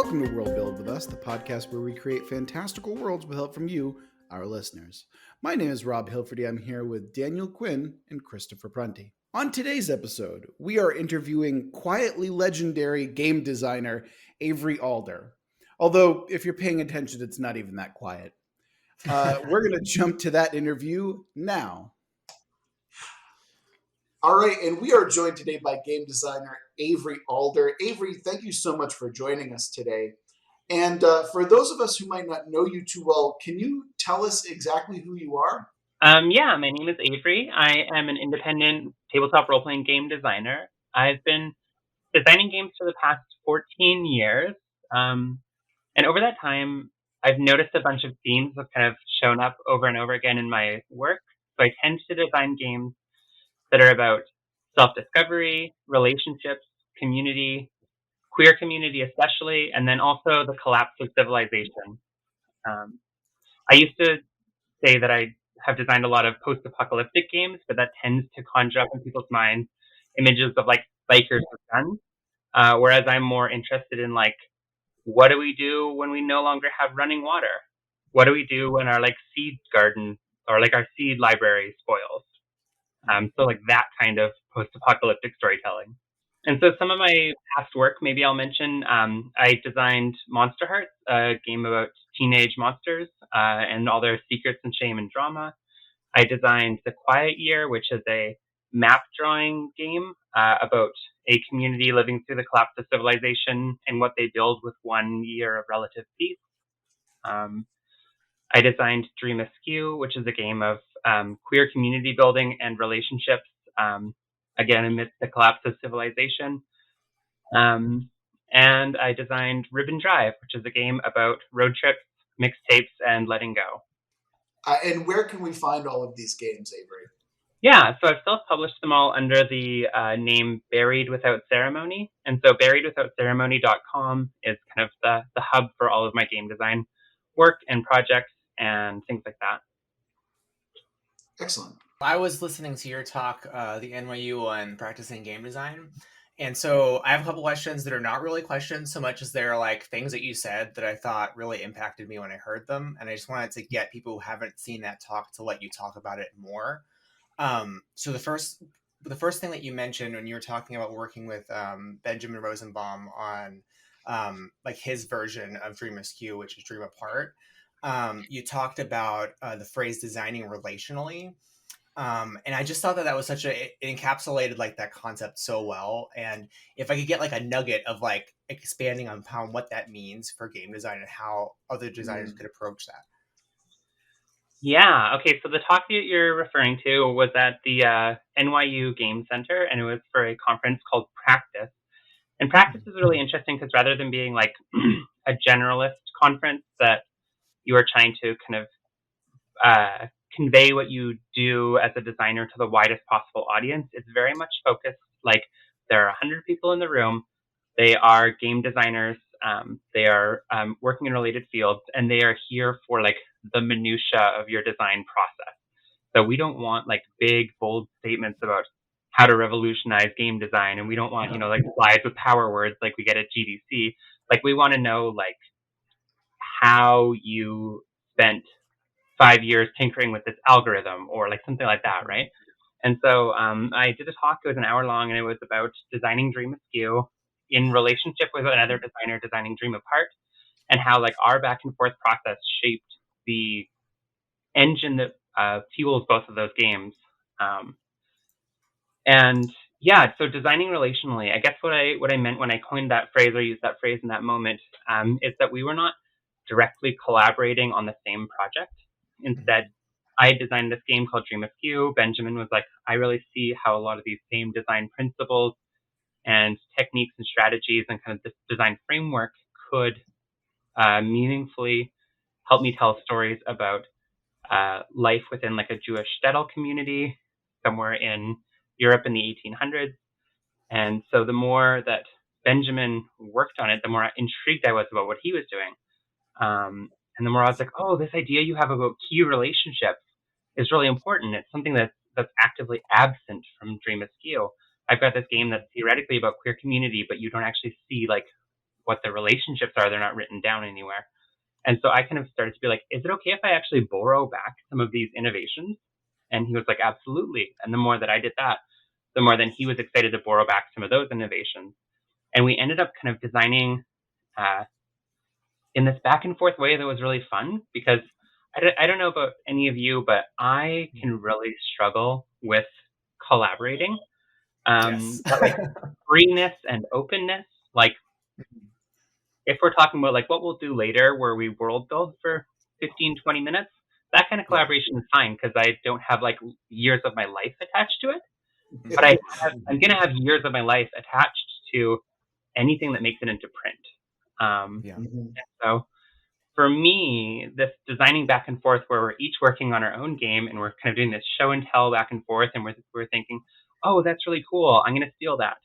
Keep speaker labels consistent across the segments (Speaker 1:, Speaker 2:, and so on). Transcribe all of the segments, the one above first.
Speaker 1: Welcome to Worldbuild with Us, the podcast where we create fantastical worlds with help from you, our listeners. My name is Rob Hilferty. I'm here with Daniel Quinn and Christopher Prunty. On today's episode, we are interviewing quietly legendary game designer Avery Alder. Although, if you're paying attention, it's not even that quiet. We're going to jump to that interview now. All right, and we are joined today by game designer Avery Alder. Avery, thank you so much for joining us today. And for those of us who might not know you too well, can you tell us exactly who you are?
Speaker 2: Yeah, my name is Avery. I am an independent tabletop role-playing game designer. I've been designing games for the past 14 years. And over that time, I've noticed a bunch of themes have kind of shown up over and over again in my work. So I tend to design games that are about self-discovery, relationships, community, queer community especially, and then also the collapse of civilization. Um, I used to say that I have designed a lot of post-apocalyptic games, but that tends to conjure up in people's minds images of like bikers with guns. Whereas I'm more interested in like, what do we do when we no longer have running water? What do we do when our like seed garden or like our seed library spoils? So like that kind of post-apocalyptic storytelling. And so some of my past work, maybe I'll mention, I designed Monster Hearts, a game about teenage monsters and all their secrets and shame and drama. I designed The Quiet Year, which is a map drawing game about a community living through the collapse of civilization and what they build with 1 year of relative peace. I designed Dream Askew, which is a game of queer community building and relationships, again, amidst the collapse of civilization. And I designed Ribbon Drive, which is a game about road trips, mixtapes, and letting go.
Speaker 1: And where can we find all of these games, Avery?
Speaker 2: Yeah, so I've self-published them all under the name Buried Without Ceremony. And so buriedwithoutceremony.com is kind of the hub for all of my game design work and projects and things like that.
Speaker 1: Excellent.
Speaker 3: I was listening to your talk, the NYU on practicing game design. And so I have a couple questions that are not really questions so much as they're like things that you said that I thought really impacted me when I heard them. And I just wanted to get people who haven't seen that talk to let you talk about it more. So the first thing that you mentioned when you were talking about working with Benjamin Rosenbaum on like his version of Dream Askew, which is Dream Apart, you talked about the phrase designing relationally. And I just thought that was it encapsulated like that concept so well. And if I could get like a nugget of like expanding on what that means for game design and how other designers could approach that.
Speaker 2: Yeah, okay, so the talk that you're referring to was at the NYU Game Center, and it was for a conference called Practice. And Practice is really interesting because rather than being like a generalist conference that you are trying to kind of convey what you do as a designer to the widest possible audience, it's very much focused like there are 100 people in the room. They are game designers. They are working in related fields, and they are here for like the minutia of your design process. So we don't want like big, bold statements about how to revolutionize game design, and we don't want like slides with power words like we get at GDC. Like we want to know like how you spent 5 years tinkering with this algorithm or like something like that, right? And so I did a talk. It was an hour long, and it was about designing Dream Askew in relationship with another designer designing Dream Apart, and how like our back and forth process shaped the engine that fuels both of those games. And yeah, so designing relationally, I guess what I meant when I coined that phrase or used that phrase in that moment is that we were not directly collaborating on the same project. Instead, I designed this game called Dream Askew. Benjamin was like, I really see how a lot of these same design principles and techniques and strategies and kind of this design framework could meaningfully help me tell stories about life within like a Jewish shtetl community somewhere in Europe in the 1800s. And so the more that Benjamin worked on it, the more intrigued I was about what he was doing. And the more I was like, oh, this idea you have about key relationships is really important. It's something that's actively absent from Dream Askew. I've got this game that's theoretically about queer community, but you don't actually see like what the relationships are. They're not written down anywhere. And so I kind of started to be like, is it okay if I actually borrow back some of these innovations? And he was like, absolutely. And the more that I did that, the more then he was excited to borrow back some of those innovations. And we ended up kind of designing in this back and forth way that was really fun, because I don't know about any of you, but I can really struggle with collaborating.
Speaker 3: Yes.
Speaker 2: But like freeness and openness, like if we're talking about like what we'll do later where we world build for 15, 20 minutes, that kind of
Speaker 3: Yeah.
Speaker 2: collaboration is fine because I don't have like years of my life attached to it. But I'm going to have years of my life attached to anything that makes it into print.
Speaker 3: Yeah.
Speaker 2: So for me, this designing back and forth where we're each working on our own game and we're kind of doing this show and tell back and forth, and we're thinking, oh, that's really cool. I'm going to steal that.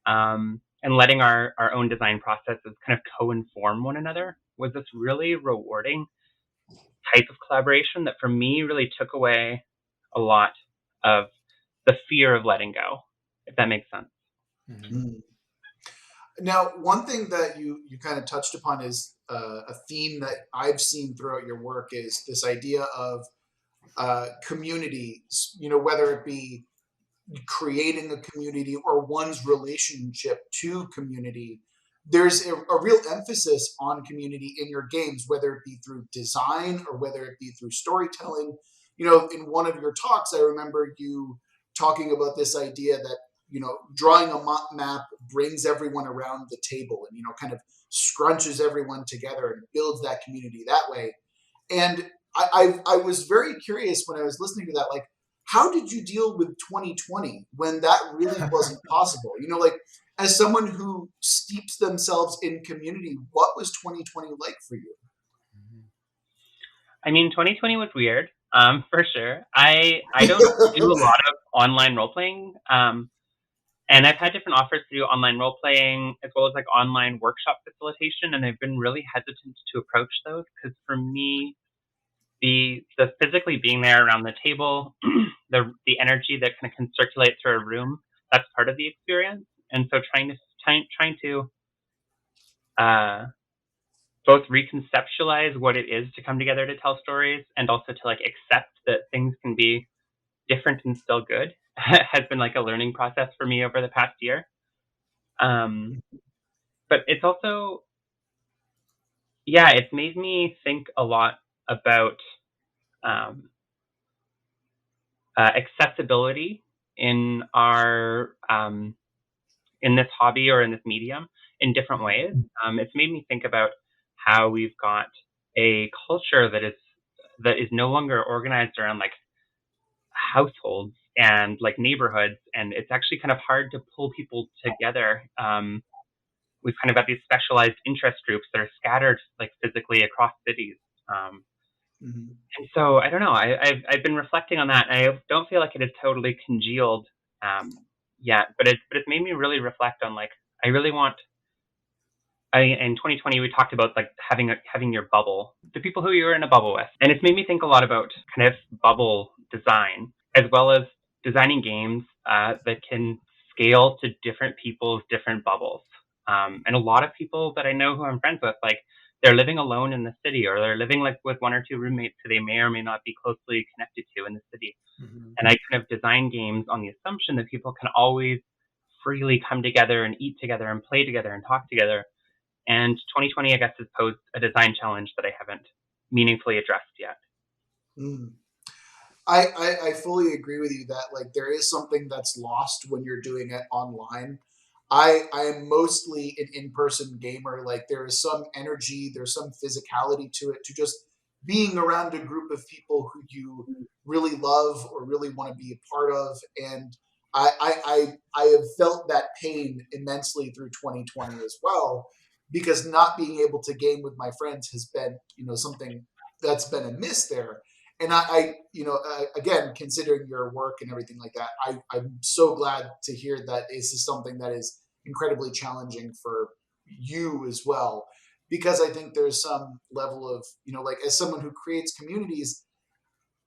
Speaker 2: And letting our own design processes kind of co-inform one another was this really rewarding type of collaboration that for me really took away a lot of the fear of letting go, if that makes sense.
Speaker 3: Mm-hmm.
Speaker 1: Now, one thing that you kind of touched upon is a theme that I've seen throughout your work is this idea of community, whether it be creating a community or one's relationship to community. There's a real emphasis on community in your games, whether it be through design or whether it be through storytelling. In one of your talks, I remember you talking about this idea that, drawing a map brings everyone around the table and, kind of scrunches everyone together and builds that community that way. And I was very curious when I was listening to that, like, how did you deal with 2020 when that really wasn't possible? Like, as someone who steeps themselves in community, what was 2020 like for you?
Speaker 2: I mean, 2020 was weird, for sure. I don't do a lot of online role playing, and I've had different offers to do online role playing as well as like online workshop facilitation, and I've been really hesitant to approach those because for me, the physically being there around the table, the energy that kind of can circulate through a room, that's part of the experience. And so trying to both reconceptualize what it is to come together to tell stories and also to like accept that things can be different and still good has been like a learning process for me over the past year. But it's also, yeah, it's made me think a lot about accessibility in our in this hobby or in this medium in different ways. It's made me think about how we've got a culture that is no longer organized around like households and like neighborhoods, and it's actually kind of hard to pull people together. We've kind of got these specialized interest groups that are scattered like physically across cities. And so I don't know. I've been reflecting on that. And I don't feel like it is totally congealed yet, but it's made me really reflect on like I really want. In 2020 we talked about like having your bubble, the people who you're in a bubble with, and it's made me think a lot about kind of bubble design as well as designing games that can scale to different people's different bubbles. And a lot of people that I know who I'm friends with, like they're living alone in the city or they're living like with one or two roommates who they may or may not be closely connected to in the city. And I kind of design games on the assumption that people can always freely come together and eat together and play together and talk together. And 2020, I guess, has posed a design challenge that I haven't meaningfully addressed yet.
Speaker 1: I fully agree with you that like there is something that's lost when you're doing it online. I am mostly an in-person gamer. Like there is some energy, there's some physicality to it, to just being around a group of people who you really love or really want to be a part of. And I have felt that pain immensely through 2020 as well, because not being able to game with my friends has been, something that's been a miss there. And again, considering your work and everything like that, I'm so glad to hear that this is something that is incredibly challenging for you as well, because I think there's some level of, like as someone who creates communities,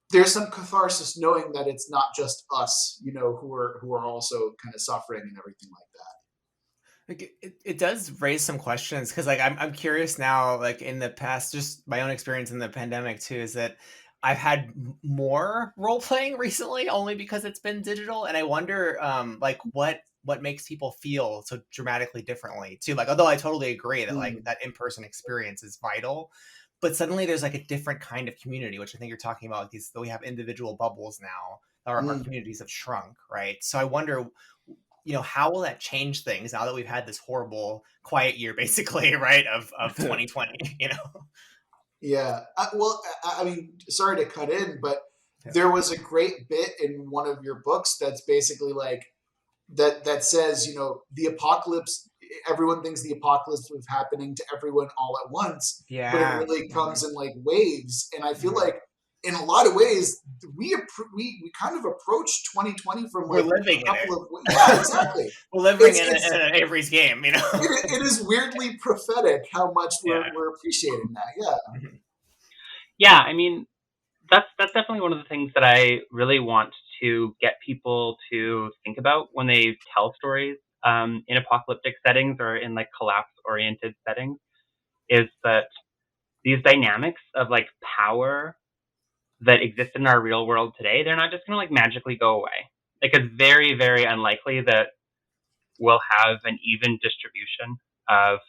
Speaker 1: there's some catharsis knowing that it's not just us, who are also kind of suffering and everything like that.
Speaker 3: Like it does raise some questions because like I'm curious now, like in the past, just my own experience in the pandemic too, is that I've had more role playing recently only because it's been digital, and I wonder like what makes people feel so dramatically differently too. Like although I totally agree that like
Speaker 1: Mm,
Speaker 3: that in-person experience is vital, but suddenly there's like a different kind of community, which I think you're talking about. Like these, we have individual bubbles now. Our
Speaker 1: mm.
Speaker 3: communities have shrunk, right? So I wonder, how will that change things now that we've had this horrible quiet year, basically, right? Of 2020,
Speaker 1: Yeah. I mean, sorry to cut in, but
Speaker 3: Yeah.
Speaker 1: there was a great bit in one of your books that's basically like that says, the apocalypse. Everyone thinks the apocalypse was happening to everyone all at once, but it
Speaker 3: Yeah.
Speaker 1: really
Speaker 3: Mhm.
Speaker 1: comes in like waves. And I feel
Speaker 3: Mhm.
Speaker 1: like in a lot of ways we kind of approached 2020 from
Speaker 3: We're
Speaker 1: like
Speaker 3: living
Speaker 1: a
Speaker 3: in
Speaker 1: couple of yeah,
Speaker 3: it.
Speaker 1: exactly.
Speaker 3: We're living
Speaker 1: It's
Speaker 3: in,
Speaker 1: it's
Speaker 3: in Avery's game,
Speaker 1: it is weirdly prophetic how much
Speaker 3: Yeah.
Speaker 1: we're appreciating that. Yeah.
Speaker 3: Mhm.
Speaker 2: Yeah, I mean, that's definitely one of the things that I really want to get people to think about when they tell stories in apocalyptic settings or in like collapse oriented settings, is that these dynamics of like power that exist in our real world today, they're not just going to like magically go away. Like it's very, very unlikely that we'll have an even distribution of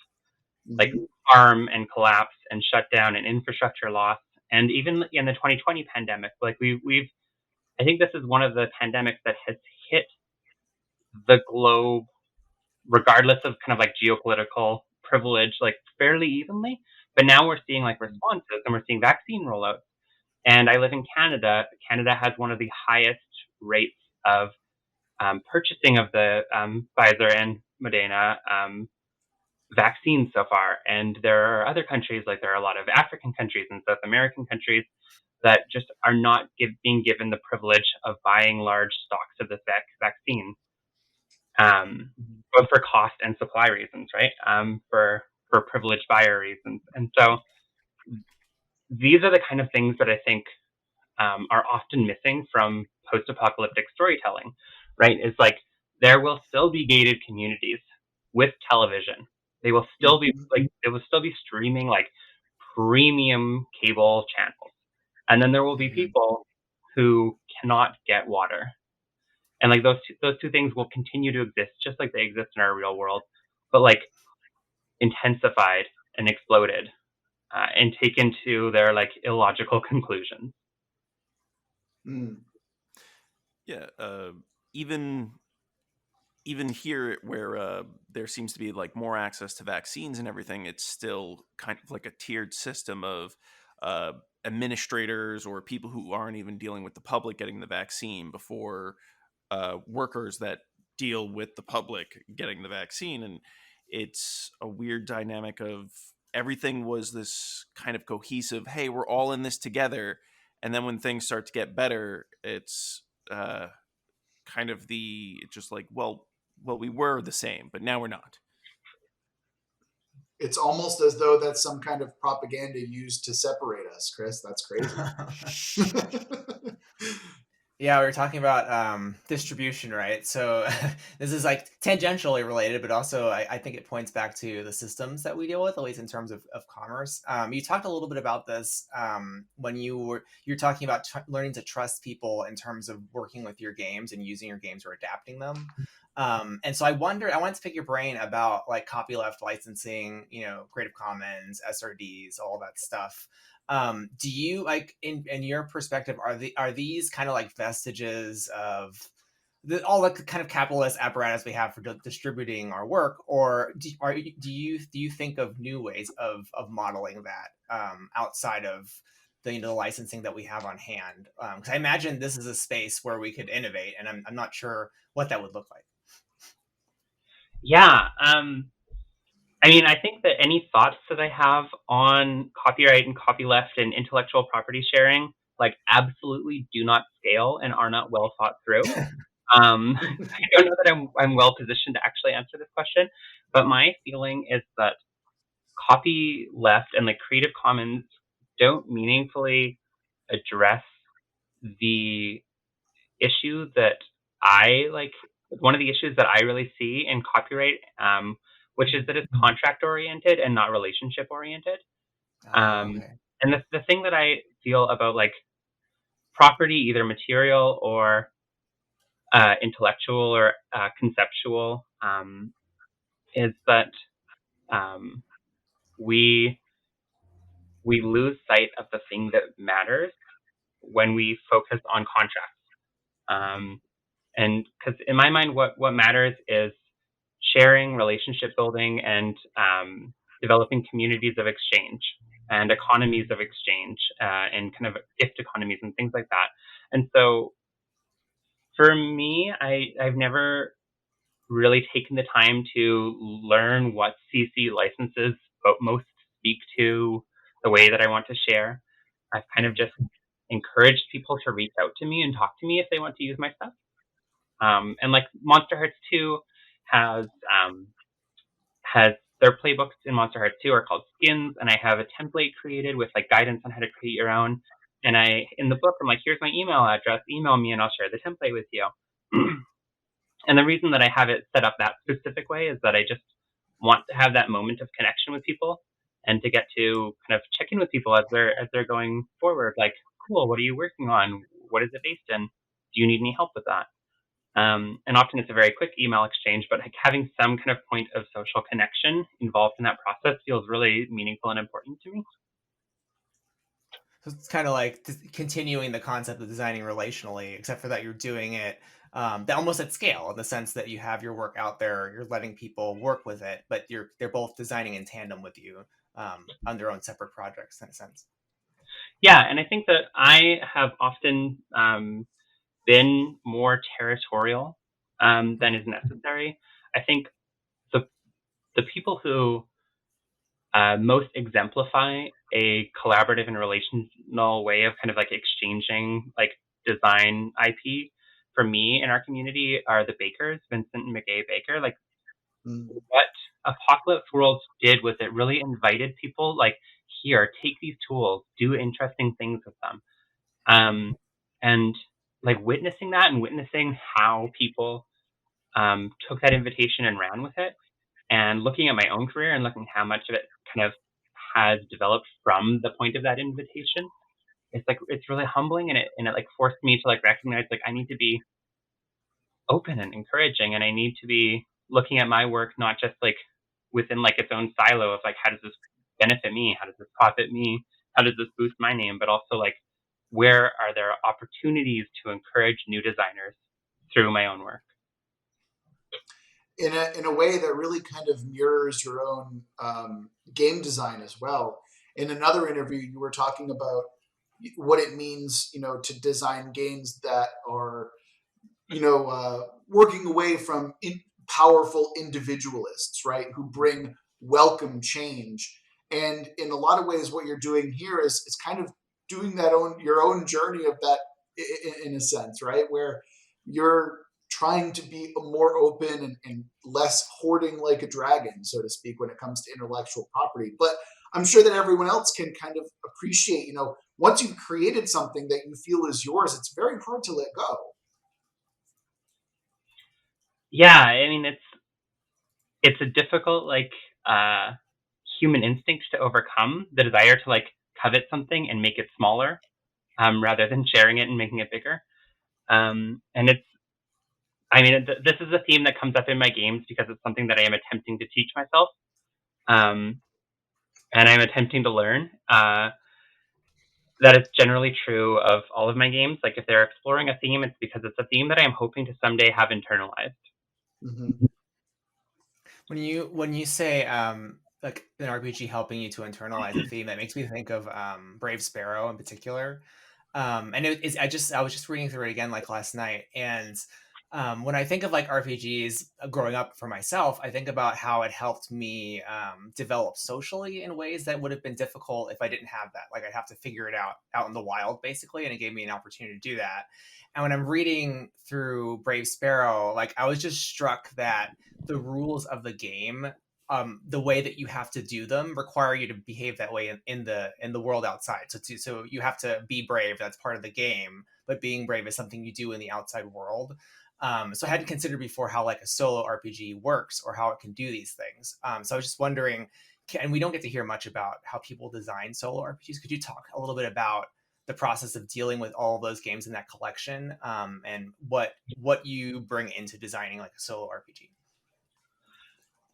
Speaker 2: like
Speaker 1: Mhm.
Speaker 2: harm and collapse and shutdown and infrastructure loss. And even in the 2020 pandemic, like we've I think this is one of the pandemics that has hit the globe, regardless of kind of like geopolitical privilege, like fairly evenly. But now we're seeing like responses and we're seeing vaccine rollouts. And I live in Canada. Canada has one of the highest rates of purchasing of the Pfizer and Moderna vaccines so far. And there are other countries, like there are a lot of African countries and South American countries that just are not being given the privilege of buying large stocks of this vaccine, both for cost and supply reasons, right? For privileged buyer reasons. And so these are the kind of things that I think are often missing from post-apocalyptic storytelling, right? Is like there will still be gated communities with television. They will still be
Speaker 1: Mhm.
Speaker 2: like they will still be streaming like premium cable channels, and then there will be
Speaker 3: Mhm.
Speaker 2: people who cannot get water, and like those two things will continue to exist just like they exist in our real world, but like intensified and exploded and taken to their like illogical conclusions.
Speaker 1: Mm.
Speaker 4: Yeah, even even here where there seems to be like more access to vaccines and everything, it's still kind of like a tiered system of uh, administrators or people who aren't even dealing with the public getting the vaccine before workers that deal with the public getting the vaccine. And it's a weird dynamic of everything was this kind of cohesive, hey, we're all in this together. And then when things start to get better, it's kind of the just like, well, we were the same, but now we're not.
Speaker 1: It's almost as though that's some kind of propaganda used to separate us, Chris. That's crazy.
Speaker 3: Yeah, we were talking about distribution, right? So this is like tangentially related, but also I think it points back to the systems that we deal with, at least in terms of commerce. You talked a little bit about this when you're talking about learning to trust people in terms of working with your games and using your games or adapting them. And so I wanted to pick your brain about like copyleft licensing, Creative Commons, SRDs, all that stuff. Do you like in your perspective, are these kind of like vestiges of all the kind of capitalist apparatus we have for distributing our work, or do you think of new ways of modeling that outside of the licensing that we have on hand? Because I imagine this is a space where we could innovate, and I'm not sure what that would look like.
Speaker 2: Yeah. I mean, I think that any thoughts that I have on copyright and copyleft and intellectual property sharing, like, absolutely do not scale and are not well thought through. I don't know that I'm well positioned to actually answer this question, but my feeling is that copyleft and like Creative Commons don't meaningfully address the issue that I like. one of the issues that I really see in copyright, which is that it's contract oriented and not relationship oriented.
Speaker 3: Okay.
Speaker 2: And the thing that I feel about like property, either material or intellectual or conceptual, is that um, we we lose sight of the thing that matters when we focus on contracts. And because in my mind, what matters is sharing, relationship building, and developing communities of exchange and economies of exchange, and kind of gift economies and things like that. And so for me, I've never really taken the time to learn what CC licenses most speak to the way that I want to share. I've kind of just encouraged people to reach out to me and talk to me if they want to use my stuff. And like Monster Hearts 2 has has their playbooks in Monster Hearts 2 are called skins, and I have a template created with like guidance on how to create your own. And in the book, I'm like, here's my email address, email me and I'll share the template with you. And the reason that I have it set up that specific way is that I just want to have that moment of connection with people and to get to kind of check in with people as they're going forward. Like, cool, what are you working on? What is it based in? Do you need any help with that? And often it's a very quick email exchange, but like having some kind of point of social connection involved in that process feels really meaningful and important to me.
Speaker 3: So it's kind of like continuing the concept of designing relationally, except for that you're doing it almost at scale, in the sense that you have your work out there, you're letting people work with it, but they're both designing in tandem with you on their own separate projects, in a sense.
Speaker 2: Yeah, and I think that I have often been more territorial than is necessary. I think the the people who most exemplify a collaborative and relational way of kind of like exchanging like design IP for me in our community are the bakers, Vincent and McGay Baker. Like what Apocalypse Worlds did was it really invited people like, here, take these tools, do interesting things with them. And like witnessing that and witnessing how people took that invitation and ran with it, and looking at my own career and looking how much of it kind of has developed from the point of that invitation, it's like it's really humbling, and it like forced me to like recognize like I need to be open and encouraging, and I need to be looking at my work not just like within like its own silo of like how does this benefit me, how does this profit me, how does this boost my name, but also like where are there opportunities to encourage new designers through my own work.
Speaker 1: In a way that really kind of mirrors your own game design as well. In another interview, you were talking about what it means, to design games that are, working away from powerful individualists, right, who bring welcome change. And in a lot of ways, what you're doing here is kind of doing your own journey of that in a sense, right, where you're trying to be more open and less hoarding like a dragon, so to speak, when it comes to intellectual property. But I'm sure that everyone else can kind of appreciate, once you've created something that you feel is yours, it's very hard to let go.
Speaker 2: Yeah, I mean it's a difficult like human instinct to overcome, the desire to like covet something and make it smaller, rather than sharing it and making it bigger. And this is a theme that comes up in my games because it's something that I am attempting to teach myself, um, and I'm attempting to learn. That is generally true of all of my games. Like if they're exploring a theme, it's because it's a theme that I am hoping to someday have internalized.
Speaker 1: Mm-hmm.
Speaker 3: When you say like an RPG helping you to internalize a theme, that makes me think of Brave Sparrow in particular. And I was just reading through it again like last night, and when I think of like RPGs growing up for myself, I think about how it helped me develop socially in ways that would have been difficult if I didn't have that. Like I'd have to figure it out in the wild, basically, and it gave me an opportunity to do that. And when I'm reading through Brave Sparrow, like I was just struck that the rules of the game, the way that you have to do them, require you to behave that way in the world outside. So you have to be brave. That's part of the game, but being brave is something you do in the outside world. So I hadn't considered before how like a solo RPG works or how it can do these things. So I was just wondering, and we don't get to hear much about how people design solo RPGs. Could you talk a little bit about the process of dealing with all of those games in that collection, and what you bring into designing like a solo RPG?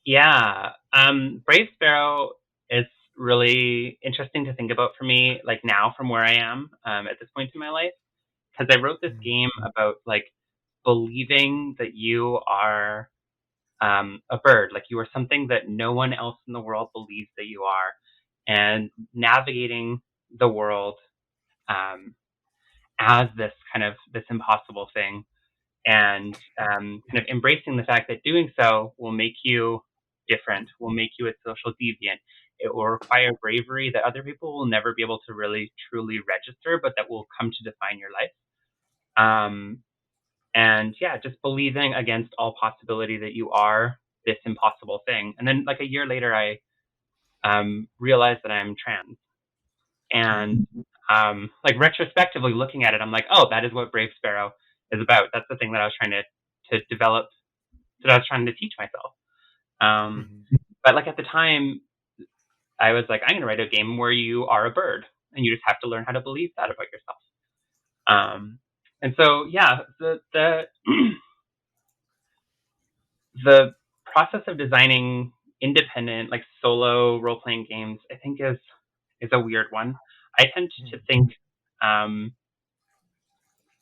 Speaker 2: Yeah. Brave Sparrow is really interesting to think about for me, like now from where I am at this point in my life, because I wrote this game about like believing that you are a bird, like you are something that no one else in the world believes that you are, and navigating the world as this impossible thing, and kind of embracing the fact that doing so will make you different, will make you a social deviant. It will require bravery that other people will never be able to really truly register, but that will come to define your life. And yeah, just believing against all possibility that you are this impossible thing. And then, like a year later, I realized that I'm trans, and like retrospectively looking at it, I'm like, oh, that is what Brave Sparrow is about. That's the thing that I was trying to develop, that I was trying to teach myself. But like at the time, I was like, I'm going to write a game where you are a bird, and you just have to learn how to believe that about yourself. And so yeah, the the process of designing independent, like solo role playing games, I think is a weird one. I tend to think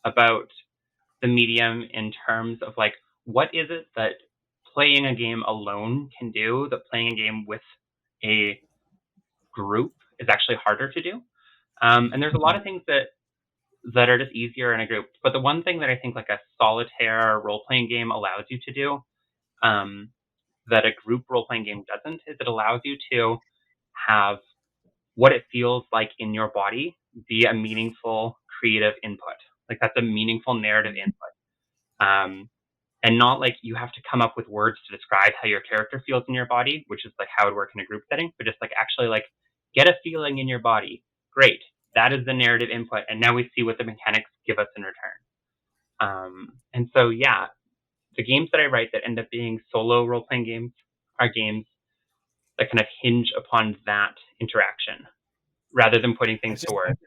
Speaker 2: about the medium in terms of like, what is it that playing a game alone can do that playing a game with a group is actually harder to do. And there's a lot of things that are just easier in a group. But the one thing that I think like a solitaire role playing game allows you to do, that a group role playing game doesn't, is it allows you to have what it feels like in your body be a meaningful creative input. Like that's a meaningful narrative input. And not like you have to come up with words to describe how your character feels in your body, which is like how it would work in a group setting, but just like actually like get a feeling in your body. Great. That is the narrative input. And now we see what the mechanics give us in return. And so, yeah, the games that I write that end up being solo role playing games are games that kind of hinge upon that interaction rather than putting things to words.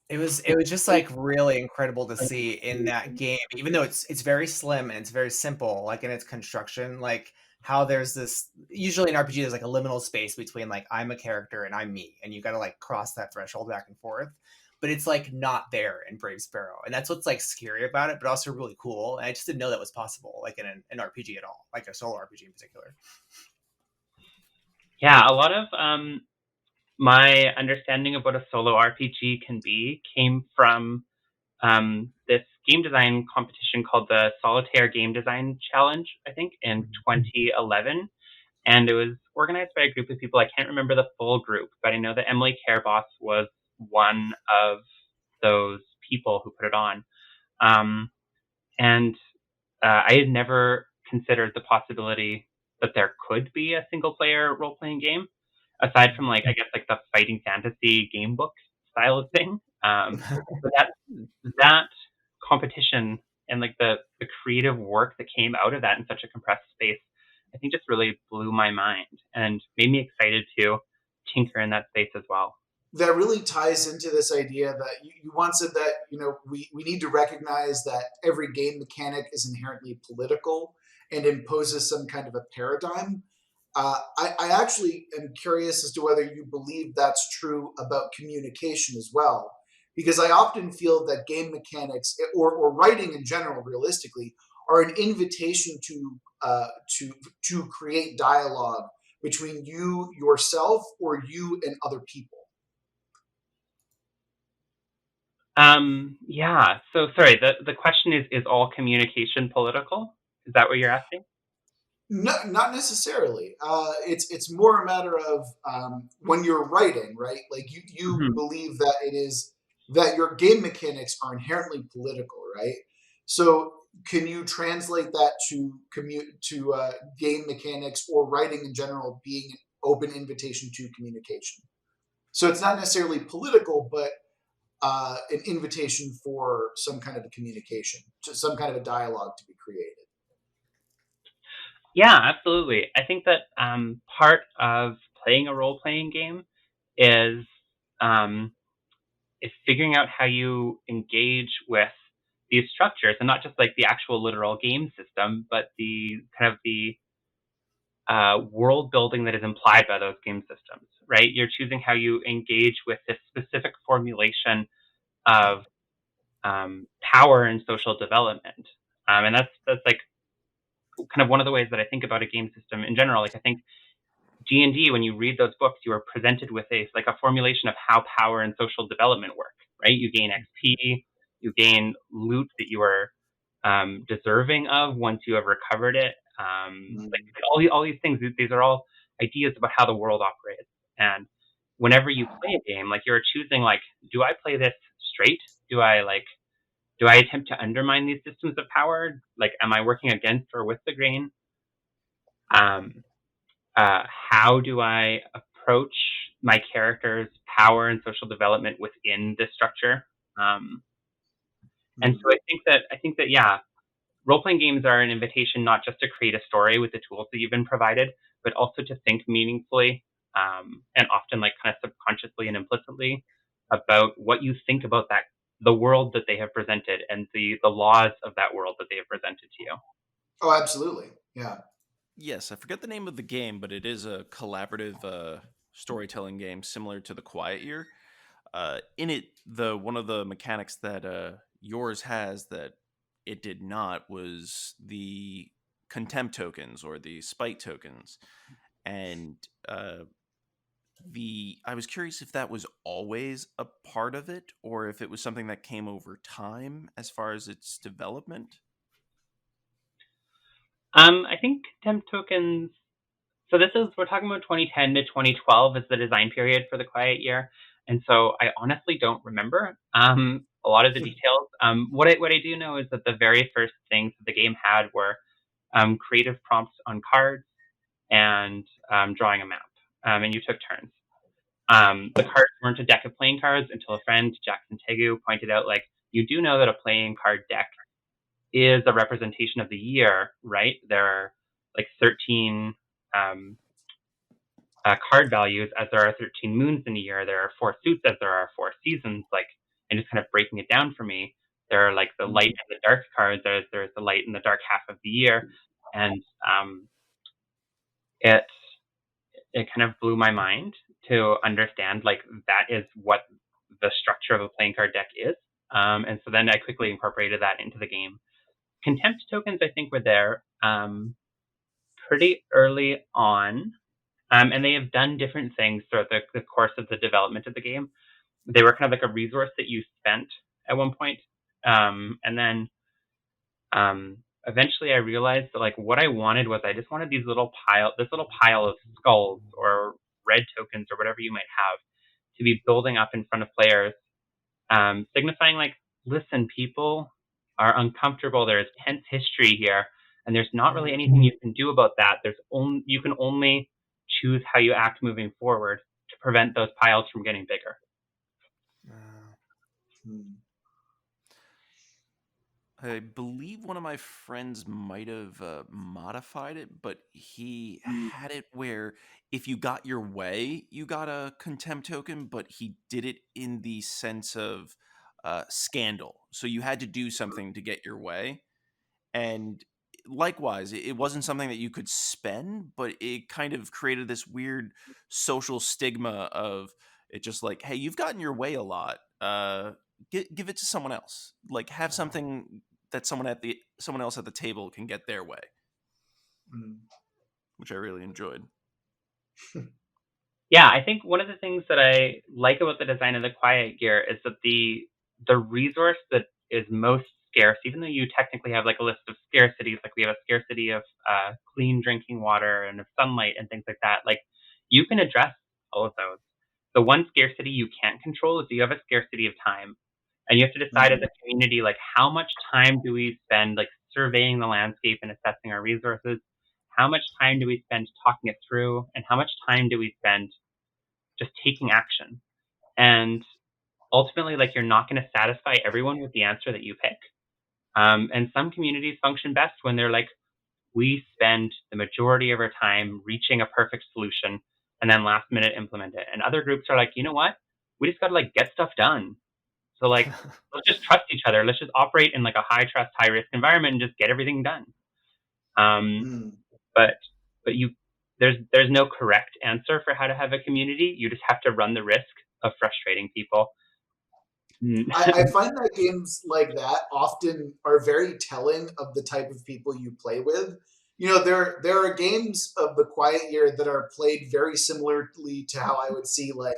Speaker 3: It was just like really incredible to see in that game, even though it's very slim and it's very simple, like in its construction, like how there's this, usually in RPG there's like a liminal space between like I'm a character and I'm me, and you got to like cross that threshold back and forth. But it's like not there in Brave Sparrow, and that's what's like scary about it, but also really cool. And I just didn't know that was possible, like in an RPG at all, like a solo RPG in particular.
Speaker 2: Yeah, a lot of my understanding of what a solo RPG can be came from this game design competition called the Solitaire Game Design Challenge, I think, in 2011. And it was organized by a group of people. I can't remember the full group, but I know that Emily Careboss was one of those people who put it on. And I had never considered the possibility that there could be a single player role playing game, aside from like, I guess like the fighting fantasy game book style of thing. But that competition and like the creative work that came out of that in such a compressed space, I think just really blew my mind and made me excited to tinker in that space as well.
Speaker 1: That really ties into this idea that you once said that, we need to recognize that every game mechanic is inherently political and imposes some kind of a paradigm. I actually am curious as to whether you believe that's true about communication as well, because I often feel that game mechanics or writing in general, realistically, are an invitation to create dialogue between you yourself or you and other people.
Speaker 2: Yeah. So sorry, the question is all communication political? Is that what you're asking?
Speaker 1: No, not necessarily. It's more a matter of when you're writing, right? Like you
Speaker 2: Mhm.
Speaker 1: believe that it is that your game mechanics are inherently political, right? So can you translate that to game mechanics or writing in general being an open invitation to communication? So it's not necessarily political, but an invitation for some kind of a communication, some kind of a dialogue to be created.
Speaker 2: Yeah, absolutely. I think that part of playing a role-playing game is um, is figuring out how you engage with these structures, and not just like the actual literal game system, but the kind of the world building that is implied by those game systems. Right? You're choosing how you engage with this specific formulation of power and social development, and that's like kind of one of the ways that I think about a game system in general. Like I think D&D, when you read those books, you are presented with a formulation of how power and social development work, right? You gain XP, you gain loot that you are deserving of once you have recovered it. Like all these things, these are all ideas about how the world operates. And whenever you play a game, like you're choosing, like, do I play this straight? Do I attempt to undermine these systems of power? Like, am I working against or with the grain? Um, how do I approach my character's power and social development within this structure? Um, and so I think that yeah, role playing games are an invitation not just to create a story with the tools that you've been provided, but also to think meaningfully, and often like kind of subconsciously and implicitly about what you think about the world that they have presented and the laws of that world that they have presented to you.
Speaker 1: Oh, absolutely. Yeah.
Speaker 4: Yes, I forget the name of the game, but it is a collaborative storytelling game similar to The Quiet Year. In it, the one of the mechanics that yours has that it did not was the contempt tokens or the spite tokens, and the I was curious if that was always a part of it or if it was something that came over time as far as its development.
Speaker 2: I think temp tokens. So we're talking about 2010 to 2012 as the design period for the Quiet Year, and so I honestly don't remember a lot of the details. What I do know is that the very first things that the game had were creative prompts on cards and drawing a map, and you took turns. The cards weren't a deck of playing cards until a friend, Jackson Tegu, pointed out, like, you do know that a playing card deck is a representation of the year, right? There are like 13 um, card values as there are 13 moons in a year. There are 4 suits as there are 4 seasons. Like, and just kind of breaking it down for me, there are like the light and the dark cards. There's the light and the dark half of the year, and it it kind of blew my mind to understand like that is what the structure of a playing card deck is. And so then I quickly incorporated that into the game. Contempt tokens, I think, were there pretty early on, and they have done different things throughout the course of the development of the game. They were kind of like a resource that you spent at one point, and then eventually I realized that like what I wanted was I just wanted this little pile of skulls or red tokens or whatever you might have to be building up in front of players, signifying like, listen, people are uncomfortable. There is tense history here, and there's not really anything you can do about that. You can only choose how you act moving forward to prevent those piles from getting bigger.
Speaker 4: I believe one of my friends might have modified it, but he had it where if you got your way, you got a contempt token, but he did it in the sense of scandal. So you had to do something to get your way. And likewise, it wasn't something that you could spend, but it kind of created this weird social stigma of it just like, hey, you've gotten your way a lot. Give it to someone else. Like have something that someone else at the table can get their way, which I really enjoyed.
Speaker 2: Yeah, I think one of the things that I like about the design of the Quiet Gear is that the resource that is most scarce, even though you technically have like a list of scarcities, like we have a scarcity of clean drinking water and of sunlight and things like that, like you can address all of those. The one scarcity you can't control is you have a scarcity of time. And you have to decide as a community, like how much time do we spend like surveying the landscape and assessing our resources? How much time do we spend talking it through? And how much time do we spend just taking action? And ultimately, like, you're not going to satisfy everyone with the answer that you pick. And some communities function best when they're like, we spend the majority of our time reaching a perfect solution and then last minute implement it. And other groups are like, you know what? We just got to like get stuff done. So like, let's just trust each other. Let's just operate in like a high trust, high risk environment and just get everything done.
Speaker 1: Mm.
Speaker 2: But you there's no correct answer for how to have a community. You just have to run the risk of frustrating people.
Speaker 1: I find that games like that often are very telling of the type of people you play with. There are games of the Quiet Year that are played very similarly to how I would see like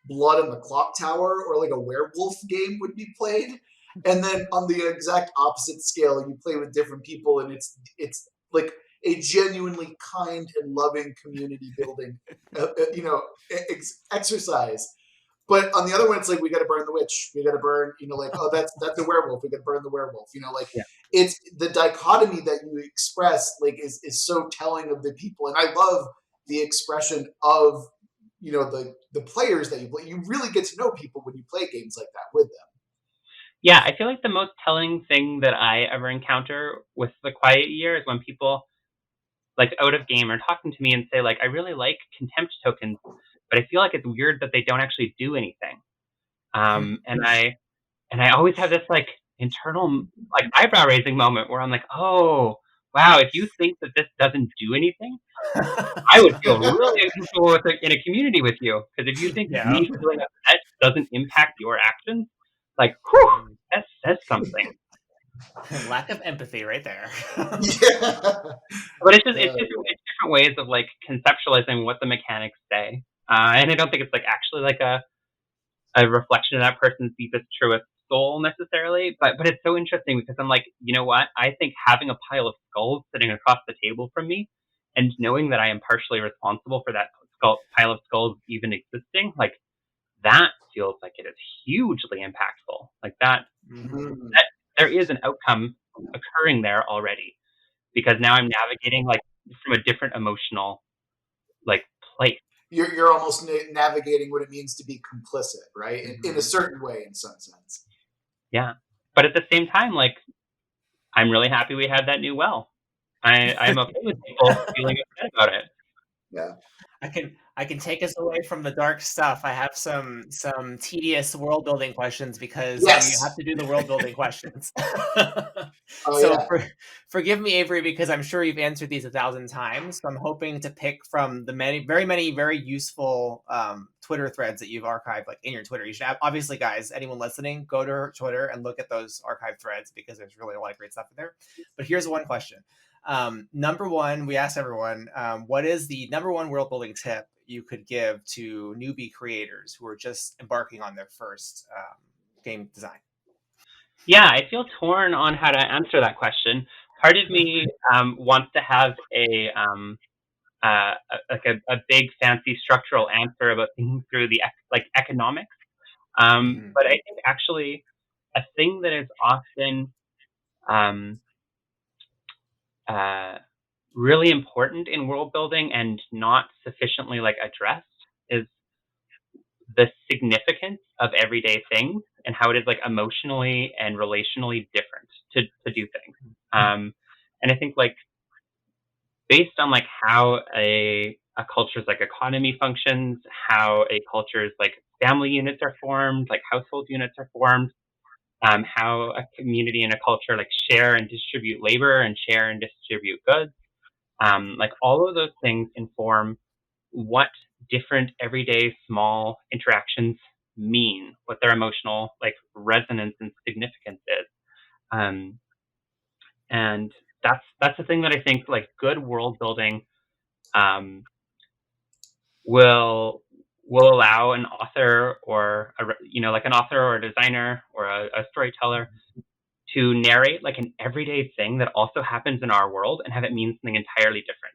Speaker 1: Blood on the Clock Tower or like a werewolf game would be played. And then on the exact opposite scale, you play with different people, and it's like a genuinely kind and loving community building, exercise. But on the other one, it's like we got to burn the witch. We got to burn, like, oh, that's a werewolf. We got to burn the werewolf. Like
Speaker 2: Yeah.
Speaker 1: it's the dichotomy that you express, like, is so telling of the people. And I love the expression of the players that you play. You really get to know people when you play games like that with them.
Speaker 2: Yeah, I feel like the most telling thing that I ever encounter with the Quiet Year is when people like out of game are talking to me and say like, I really like contempt tokens, but I feel like it's weird that they don't actually do anything. And I always have this like internal like eyebrow raising moment where I'm like, oh wow, if you think that this doesn't do anything, I would feel really uncomfortable with it in a community with you. Because if you think
Speaker 3: Yeah.
Speaker 2: me feeling upset doesn't impact your actions, like, whew, that says something.
Speaker 3: Lack of empathy right there.
Speaker 1: Yeah.
Speaker 2: But it's different ways of like conceptualizing what the mechanics say. And I don't think it's like actually like a reflection of that person's deepest, truest soul necessarily. But it's so interesting because I'm like, you know what? I think having a pile of skulls sitting across the table from me and knowing that I am partially responsible for that pile of skulls even existing, like that feels like it is hugely impactful. Like that
Speaker 1: Mhm.
Speaker 2: there is an outcome occurring there already because now I'm navigating like from a different emotional like place.
Speaker 1: You're almost navigating what it means to be complicit, right? In a
Speaker 3: Mhm.
Speaker 1: certain way, in some sense.
Speaker 2: Yeah. But at the same time, like I'm really happy we had that new well. I'm okay with people feeling upset about it.
Speaker 1: Yeah.
Speaker 3: I can take us away from the dark stuff. I have some tedious world building questions because we have
Speaker 1: Yes.
Speaker 3: to do the world building questions.
Speaker 1: Oh
Speaker 3: So
Speaker 1: yeah.
Speaker 3: forgive me, Avery, because I'm sure you've answered these 1,000 times. So I'm hoping to pick from the many, very useful Twitter threads that you've archived, like in your Twitter. You should have, obviously, guys, anyone listening, go to her Twitter and look at those archived threads because there's really a lot of great stuff in there. But here's one question. Number one, we asked everyone, what is the number one world building tip you could give to newbie creators who are just embarking on their first game design?
Speaker 2: Yeah, I feel torn on how to answer that question. Part of me wants to have a big fancy structural answer about thinking through the like economics.
Speaker 3: Mhm.
Speaker 2: But I think actually a thing that is often um, uh, really important in world building and not sufficiently like addressed is the significance of everyday things and how it is like emotionally and relationally different to do things. And I think like based on like how a culture's like economy functions, how a culture's like family units are formed, like household units are formed, how a community and a culture like share and distribute labor and share and distribute goods. Like all of those things inform what different everyday small interactions mean, what their emotional like resonance and significance is. Um, and that's the thing that I think like good world building um, will allow an author or like an author or a designer or a storyteller to narrate like an everyday thing that also happens in our world and have it mean something entirely different.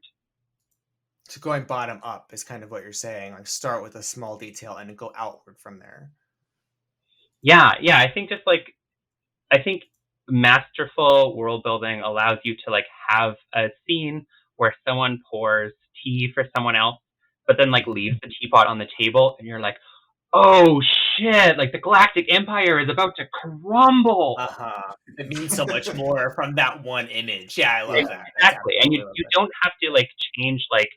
Speaker 3: So going bottom up is kind of what you're saying. Like start with a small detail and go outward from there.
Speaker 2: Yeah, I think masterful world building allows you to like have a scene where someone pours tea for someone else, but then like leaves the teapot on the table, and you're like, oh shit, like the Galactic Empire is about to crumble.
Speaker 3: It means so much more from that one image. Yeah, I love that.
Speaker 2: Exactly. And you
Speaker 3: Love that.
Speaker 2: don't have to like change like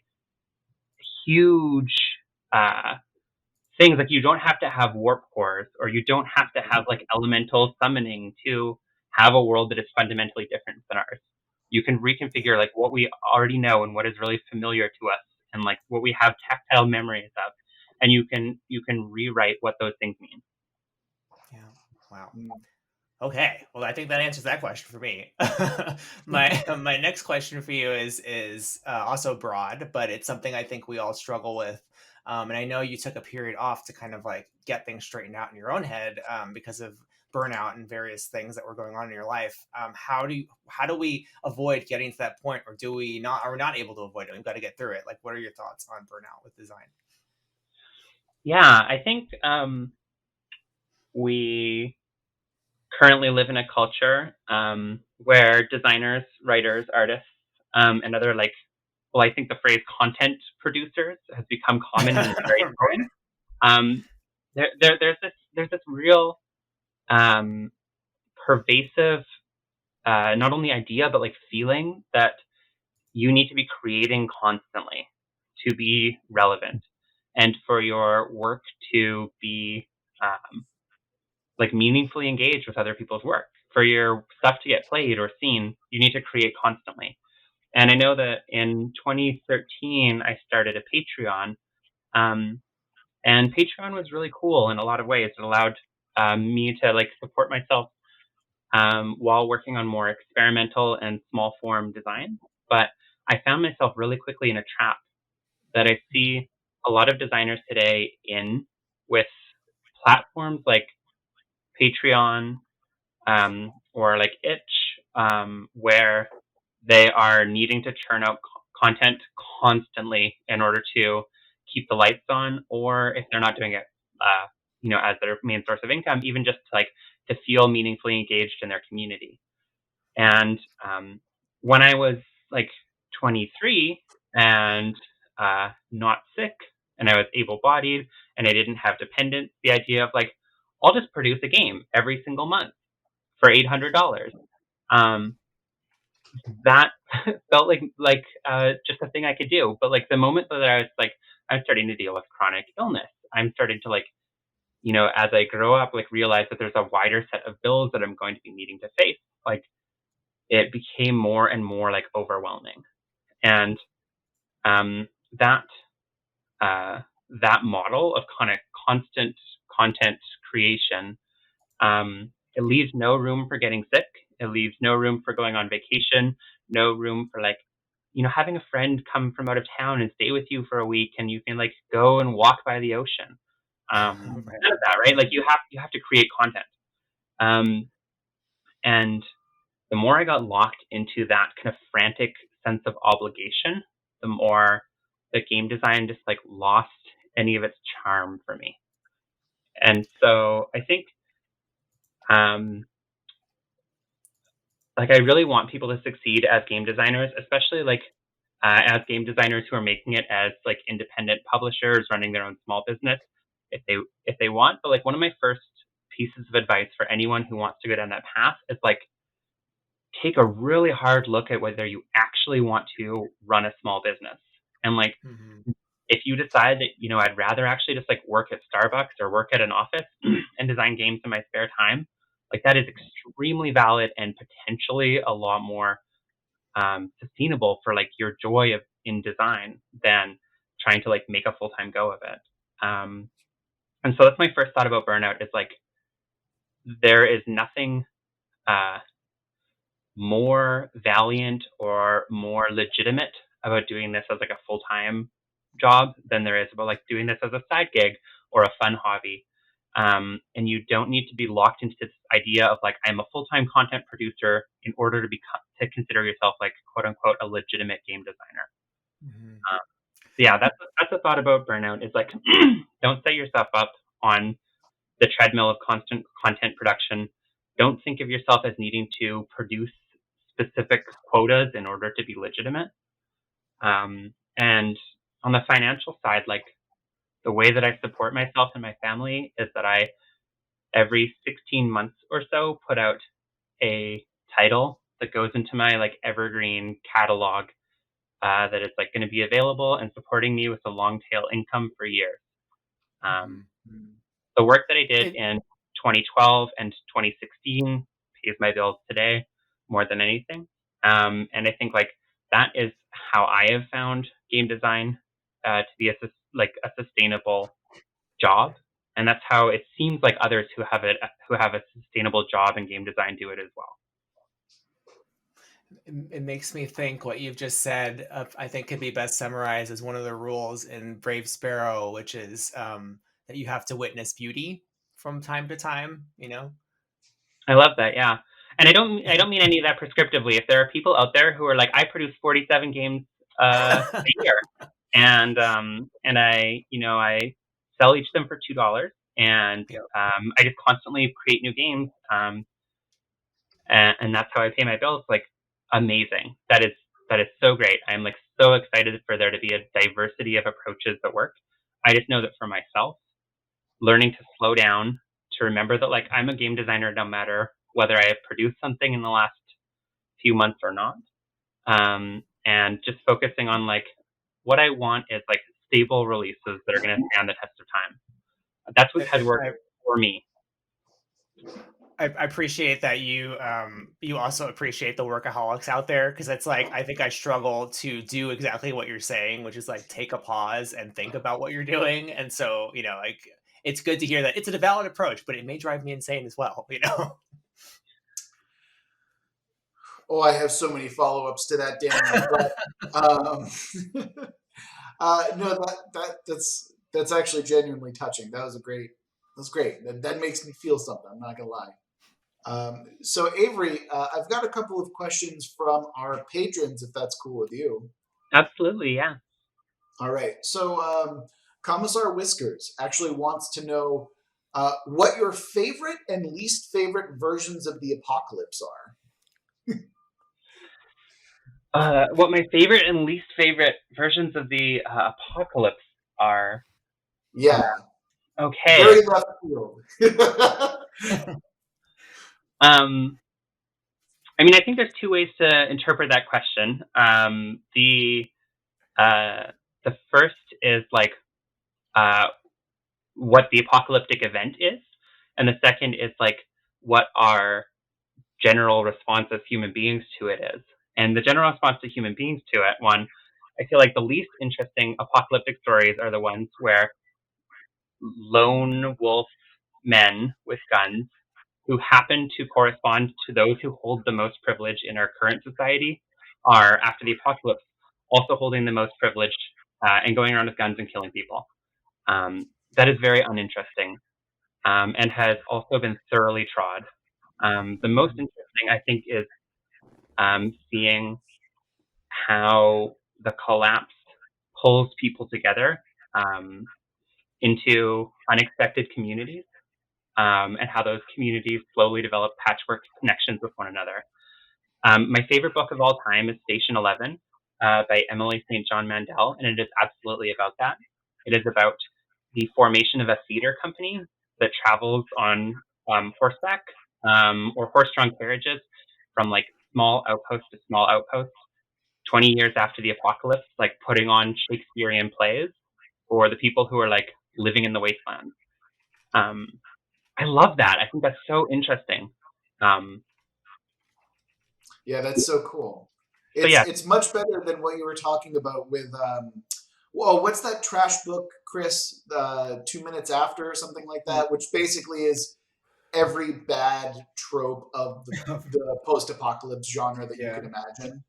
Speaker 2: huge uh things, like you don't have to have warp cores, or you don't have to have like elemental summoning to have a world that is fundamentally different than ours. You can reconfigure like what we already know and what is really familiar to us, and like what we have tactile memories of, and you can rewrite what those things mean.
Speaker 3: Yeah. Wow. Okay, well, I think that answers that question for me. My next question for you is also broad, but it's something I think we all struggle with. And I know you took a period off to kind of like get things straightened out in your own head because of burnout and various things that were going on in your life. How do we avoid getting to that point, or do we not? Are we not able to avoid it? We've got to get through it. Like, what are your thoughts on burnout with design?
Speaker 2: Yeah, I think we currently live in a culture where designers, writers, artists, and other like, well, I think the phrase content producers has become common and is very
Speaker 3: Right.
Speaker 2: common. Um, there's this real pervasive, not only idea but like feeling that you need to be creating constantly to be relevant, and for your work to be like meaningfully engaged with other people's work. For your stuff to get played or seen, you need to create constantly. And I know that in 2013, I started a Patreon, um, and Patreon was really cool in a lot of ways. It allowed me to like support myself while working on more experimental and small form design. But I found myself really quickly in a trap that I see a lot of designers today in, with platforms like Patreon, or like Itch, where they are needing to churn out content constantly in order to keep the lights on, or if they're not doing it, as their main source of income, even just like to feel meaningfully engaged in their community. And when I was like 23 and not sick, and I was able-bodied, and I didn't have dependents, the idea of like, I'll just produce a game every single month for $800. Um, that felt like just a thing I could do. But like the moment that I was like, I'm starting to deal with chronic illness, I'm starting to like, as I grow up, like realize that there's a wider set of bills that I'm going to be needing to face. Like it became more and more like overwhelming, and um, that uh, that model of kind of constant content creation, it leaves no room for getting sick. It leaves no room for going on vacation, no room for like, having a friend come from out of town and stay with you for a week, and you can like go and walk by the ocean.
Speaker 3: Right.
Speaker 2: None of that, right? Like you have to create content. And the more I got locked into that kind of frantic sense of obligation, the more the game design just like lost any of its charm for me. And so I think um, like I really want people to succeed as game designers, especially like as game designers who are making it as like independent publishers running their own small business, if they want. But like one of my first pieces of advice for anyone who wants to go down that path is like, take a really hard look at whether you actually want to run a small business. And like,
Speaker 3: Mhm.
Speaker 2: if you decide that, I'd rather actually just like work at Starbucks or work at an office and design games in my spare time, like that is extremely valid and potentially a lot more sustainable for like your joy of in design than trying to like make a full-time go of it. And so that's my first thought about burnout, is like, there is nothing uh, more valiant or more legitimate about doing this as like a full-time job than there is about like doing this as a side gig or a fun hobby. And you don't need to be locked into this idea of like, I'm a full-time content producer in order to consider yourself like quote unquote a legitimate game designer.
Speaker 3: Mhm.
Speaker 2: Um, so yeah, that's a thought about burnout, is like, don't set yourself up on the treadmill of constant content production. Don't think of yourself as needing to produce specific quotas in order to be legitimate. And on the financial side, like the way that I support myself and my family is that I, every 16 months or so, put out a title that goes into my like evergreen catalog that is like going to be available and supporting me with a long tail income for years. Um,
Speaker 3: Mhm.
Speaker 2: the work that I did
Speaker 3: It,
Speaker 2: in 2012 and 2016 pays my bills today more than anything. And I think like that is how I have found game design to be like a sustainable job, and that's how it seems like others who have a sustainable job in game design do it as well.
Speaker 3: it makes me think what you've just said, I think could be best summarized as one of the rules in Brave Sparrow, which is that you have to witness beauty from time to time, you know?
Speaker 2: I love that, yeah. And I don't mean any of that prescriptively. If there are people out there who are like, I produce 47 games a year, and I sell each of them for $2, and
Speaker 3: Yep.
Speaker 2: I just constantly create new games, and that's how I pay my bills. Like, amazing. That is so great. I'm like so excited for there to be a diversity of approaches that work. I just know that for myself, learning to slow down, to remember that like I'm a game designer no matter whether I have produced something in the last few months or not. And just focusing on like what I want is like stable releases that are going to stand the test of time. That's what has worked
Speaker 3: I,
Speaker 2: for me.
Speaker 3: I appreciate that you also appreciate the workaholics out there, because it's like I think I struggle to do exactly what you're saying, which is like take a pause and think about what you're doing. And so, like it's good to hear that it's a valid approach, but it may drive me insane as well,
Speaker 1: Oh, I have so many follow-ups to that, Daniel. But no, that's actually genuinely touching. That's great. That makes me feel something. I'm not gonna lie. So Avery, I've got a couple of questions from our patrons, if that's cool with you.
Speaker 2: Absolutely, yeah.
Speaker 1: All right. So Commissar Whiskers actually wants to know what your favorite and least favorite versions of the apocalypse are.
Speaker 2: What my favorite and least favorite versions of the apocalypse are.
Speaker 1: Yeah,
Speaker 2: Okay.
Speaker 1: very left field.
Speaker 2: I mean, I think there's two ways to interpret that question. The first is like uh, what the apocalyptic event is, and the second is like what our general response as human beings to it is. And the general response to human beings to it, one, I feel like the least interesting apocalyptic stories are the ones where lone wolf men with guns who happen to correspond to those who hold the most privilege in our current society are, after the apocalypse, also holding the most privilege and going around with guns and killing people. That is very uninteresting and has also been thoroughly trod. The most interesting, I think, is seeing how the collapse pulls people together into unexpected communities, and how those communities slowly develop patchwork connections with one another. My favorite book of all time is Station 11 by Emily St. John Mandel, and it is absolutely about that. It is about the formation of a theater company that travels on horseback or horse-drawn carriages from like small outpost to small outpost, 20 years after the apocalypse, like putting on Shakespearean plays for the people who are like living in the wastelands. Um, I love that. I think that's so interesting. Um,
Speaker 1: Yeah, that's so cool.
Speaker 2: so yeah,
Speaker 1: It's much better than what you were talking about with well, what's that trash book, Chris? 2 minutes after or something like that, which basically is every bad trope of the post-apocalypse genre that you
Speaker 3: Yeah.
Speaker 1: can imagine.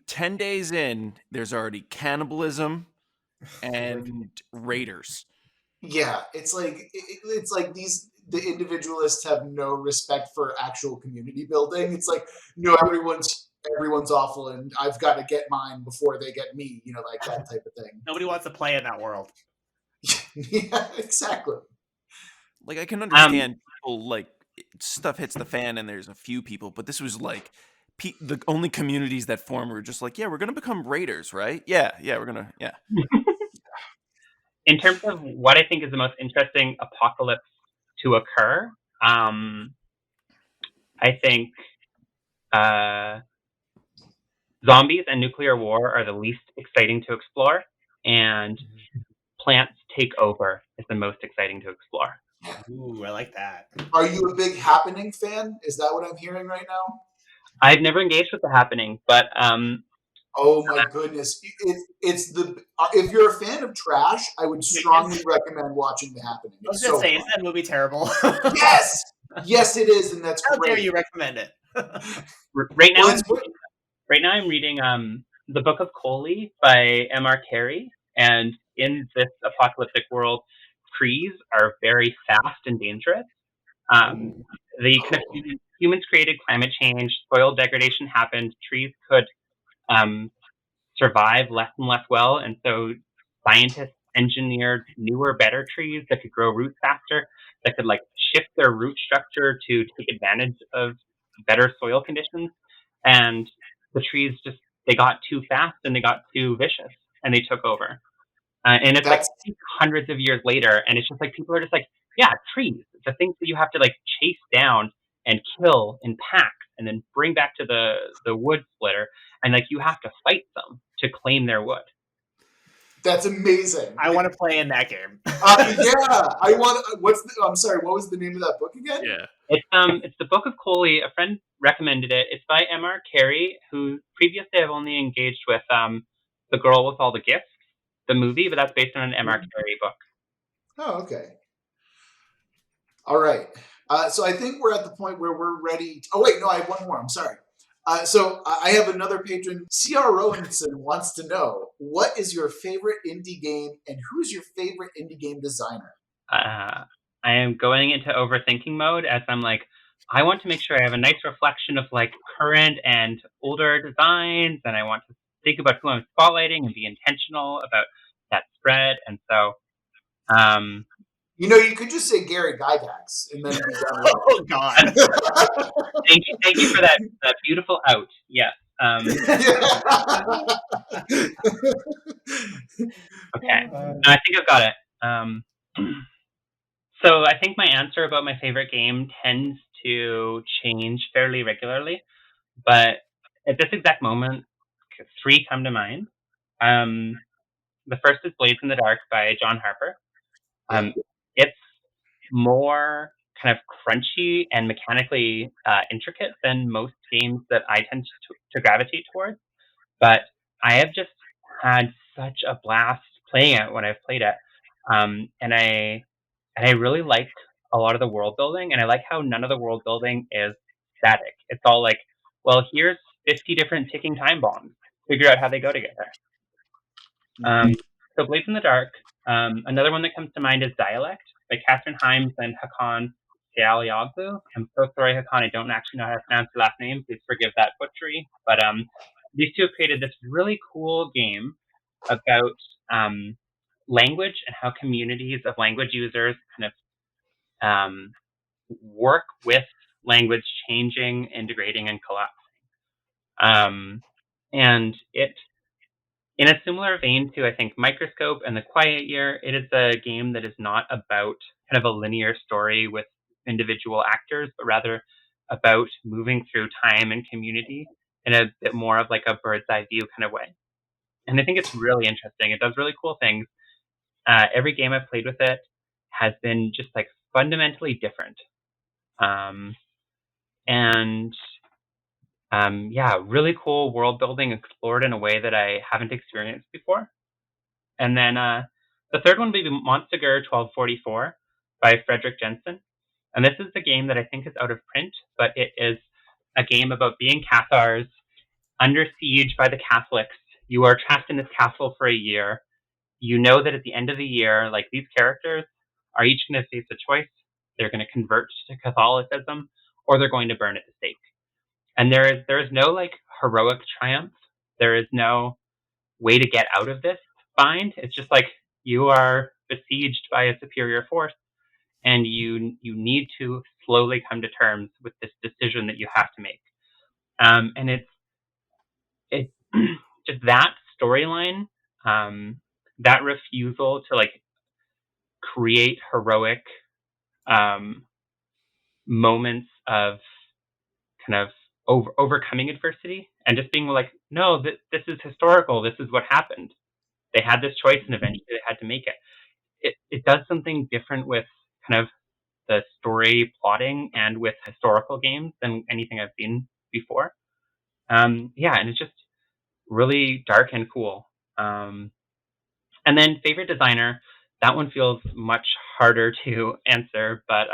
Speaker 4: 10 days in, there's already cannibalism and raiders.
Speaker 1: Yeah, it's like the individualists have no respect for actual community building. It's like no, everyone's awful, and I've got to get mine before they get me. Like that type of thing.
Speaker 3: Nobody wants to play in that world.
Speaker 1: Yeah, exactly.
Speaker 4: Like, I can
Speaker 2: um,
Speaker 4: understand people, like, stuff hits the fan and there's a few people, but this was like the only communities that form were just like, yeah, we're gonna become raiders, right? Yeah, we're gonna, yeah.
Speaker 2: in terms of what I think is the most interesting apocalypse to occur, I think zombies and nuclear war are the least exciting to explore, and plants take over is the most exciting to explore.
Speaker 3: Ooh, I like that.
Speaker 1: Are you a big Happening fan? Is that what I'm hearing right now?
Speaker 2: I've never engaged with The Happening, but
Speaker 1: oh my goodness! It's the if you're a fan of trash, I would strongly recommend watching The Happening.
Speaker 3: I was gonna say, is that movie terrible?
Speaker 1: Yes, yes, it is, and that's
Speaker 3: How
Speaker 1: great.
Speaker 3: dare you recommend it?
Speaker 2: Right now, I'm reading the Book of Coley by M.R. Carey, and in this apocalyptic world, trees are very fast and dangerous. The kind of humans created climate change, soil degradation happened, trees could survive less and less well, and so scientists engineered newer, better trees that could grow roots faster, that could like shift their root structure to take advantage of better soil conditions. And the trees just they got too fast and they got too vicious and they took over. And it's like hundreds of years later, and it's just like people are just like, yeah, trees, the things that you have to like chase down and kill in packs and then bring back to the wood splitter, and like you have to fight them to claim their wood.
Speaker 1: That's amazing.
Speaker 3: I want to play in that game.
Speaker 1: Yeah, I want. I'm sorry. What was the name of that book again?
Speaker 4: Yeah,
Speaker 2: it's the Book of Coley. A friend recommended it. It's by M.R. Carey, who previously I've only engaged with The Girl with All the Gifts, the movie, but that's based on an M.R. Carey book.
Speaker 1: Oh, okay. All right. So I think we're at the point where we're ready. Oh, wait, no, I have one more. I'm sorry. So I have another patron. C.R. Rowanson wants to know, what is your favorite indie game and who's your favorite indie game designer?
Speaker 2: I am going into overthinking mode as I'm like, I want to make sure I have a nice reflection of like current and older designs, and I want to think about who I'm spotlighting and be intentional about that spread. And so,
Speaker 1: you could just say Gary Gygax and then be done with
Speaker 3: Oh God!
Speaker 2: thank you for that beautiful out. Yes. Okay. No, I think I've got it. So I think my answer about my favorite game tends to change fairly regularly, but at this exact moment, 3 come to mind. The first is Blades in the Dark by John Harper. It's more kind of crunchy and mechanically intricate than most games that I tend to gravitate towards, but I have just had such a blast playing it when I've played it, and I really like a lot of the world building, and I like how none of the world building is static. It's all like, well, here's 50 different ticking time bombs. Figure out how they go together. So Blades in the Dark. Another one that comes to mind is Dialect by Catherine Himes and Hakan Sialioglu. I'm so sorry, Hakan. I don't actually know how to pronounce your last name. Please forgive that butchery. But these two have created this really cool game about language and how communities of language users kind of work with language changing, integrating, and collapsing. And it, in a similar vein to, I think, Microscope and The Quiet Year, it is a game that is not about kind of a linear story with individual actors, but rather about moving through time and community in a bit more of like a bird's eye view kind of way. And I think it's really interesting. It does really cool things. Every game I've played with it has been just like fundamentally different. Really cool world building explored in a way that I haven't experienced before. And then the third one would be Monster 1244 by Frederick Jensen. And this is a game that I think is out of print, but it is a game about being Cathars under siege by the Catholics. You are trapped in this castle for a year. You know that at the end of the year, like these characters are each going to face a choice. They're going to convert to Catholicism, or they're going to burn at the stake. And there is no like heroic triumph. There is no way to get out of this bind. It's just like you are besieged by a superior force, and you need to slowly come to terms with this decision that you have to make. And it's just that storyline, that refusal to like create heroic moments of kind of overcoming adversity and just being like, no, this is historical. This is what happened. They had this choice and eventually they had to make it. It does something different with kind of the story plotting and with historical games than anything I've seen before. Yeah, and it's just really dark and cool. And then favorite designer, that one feels much harder to answer, but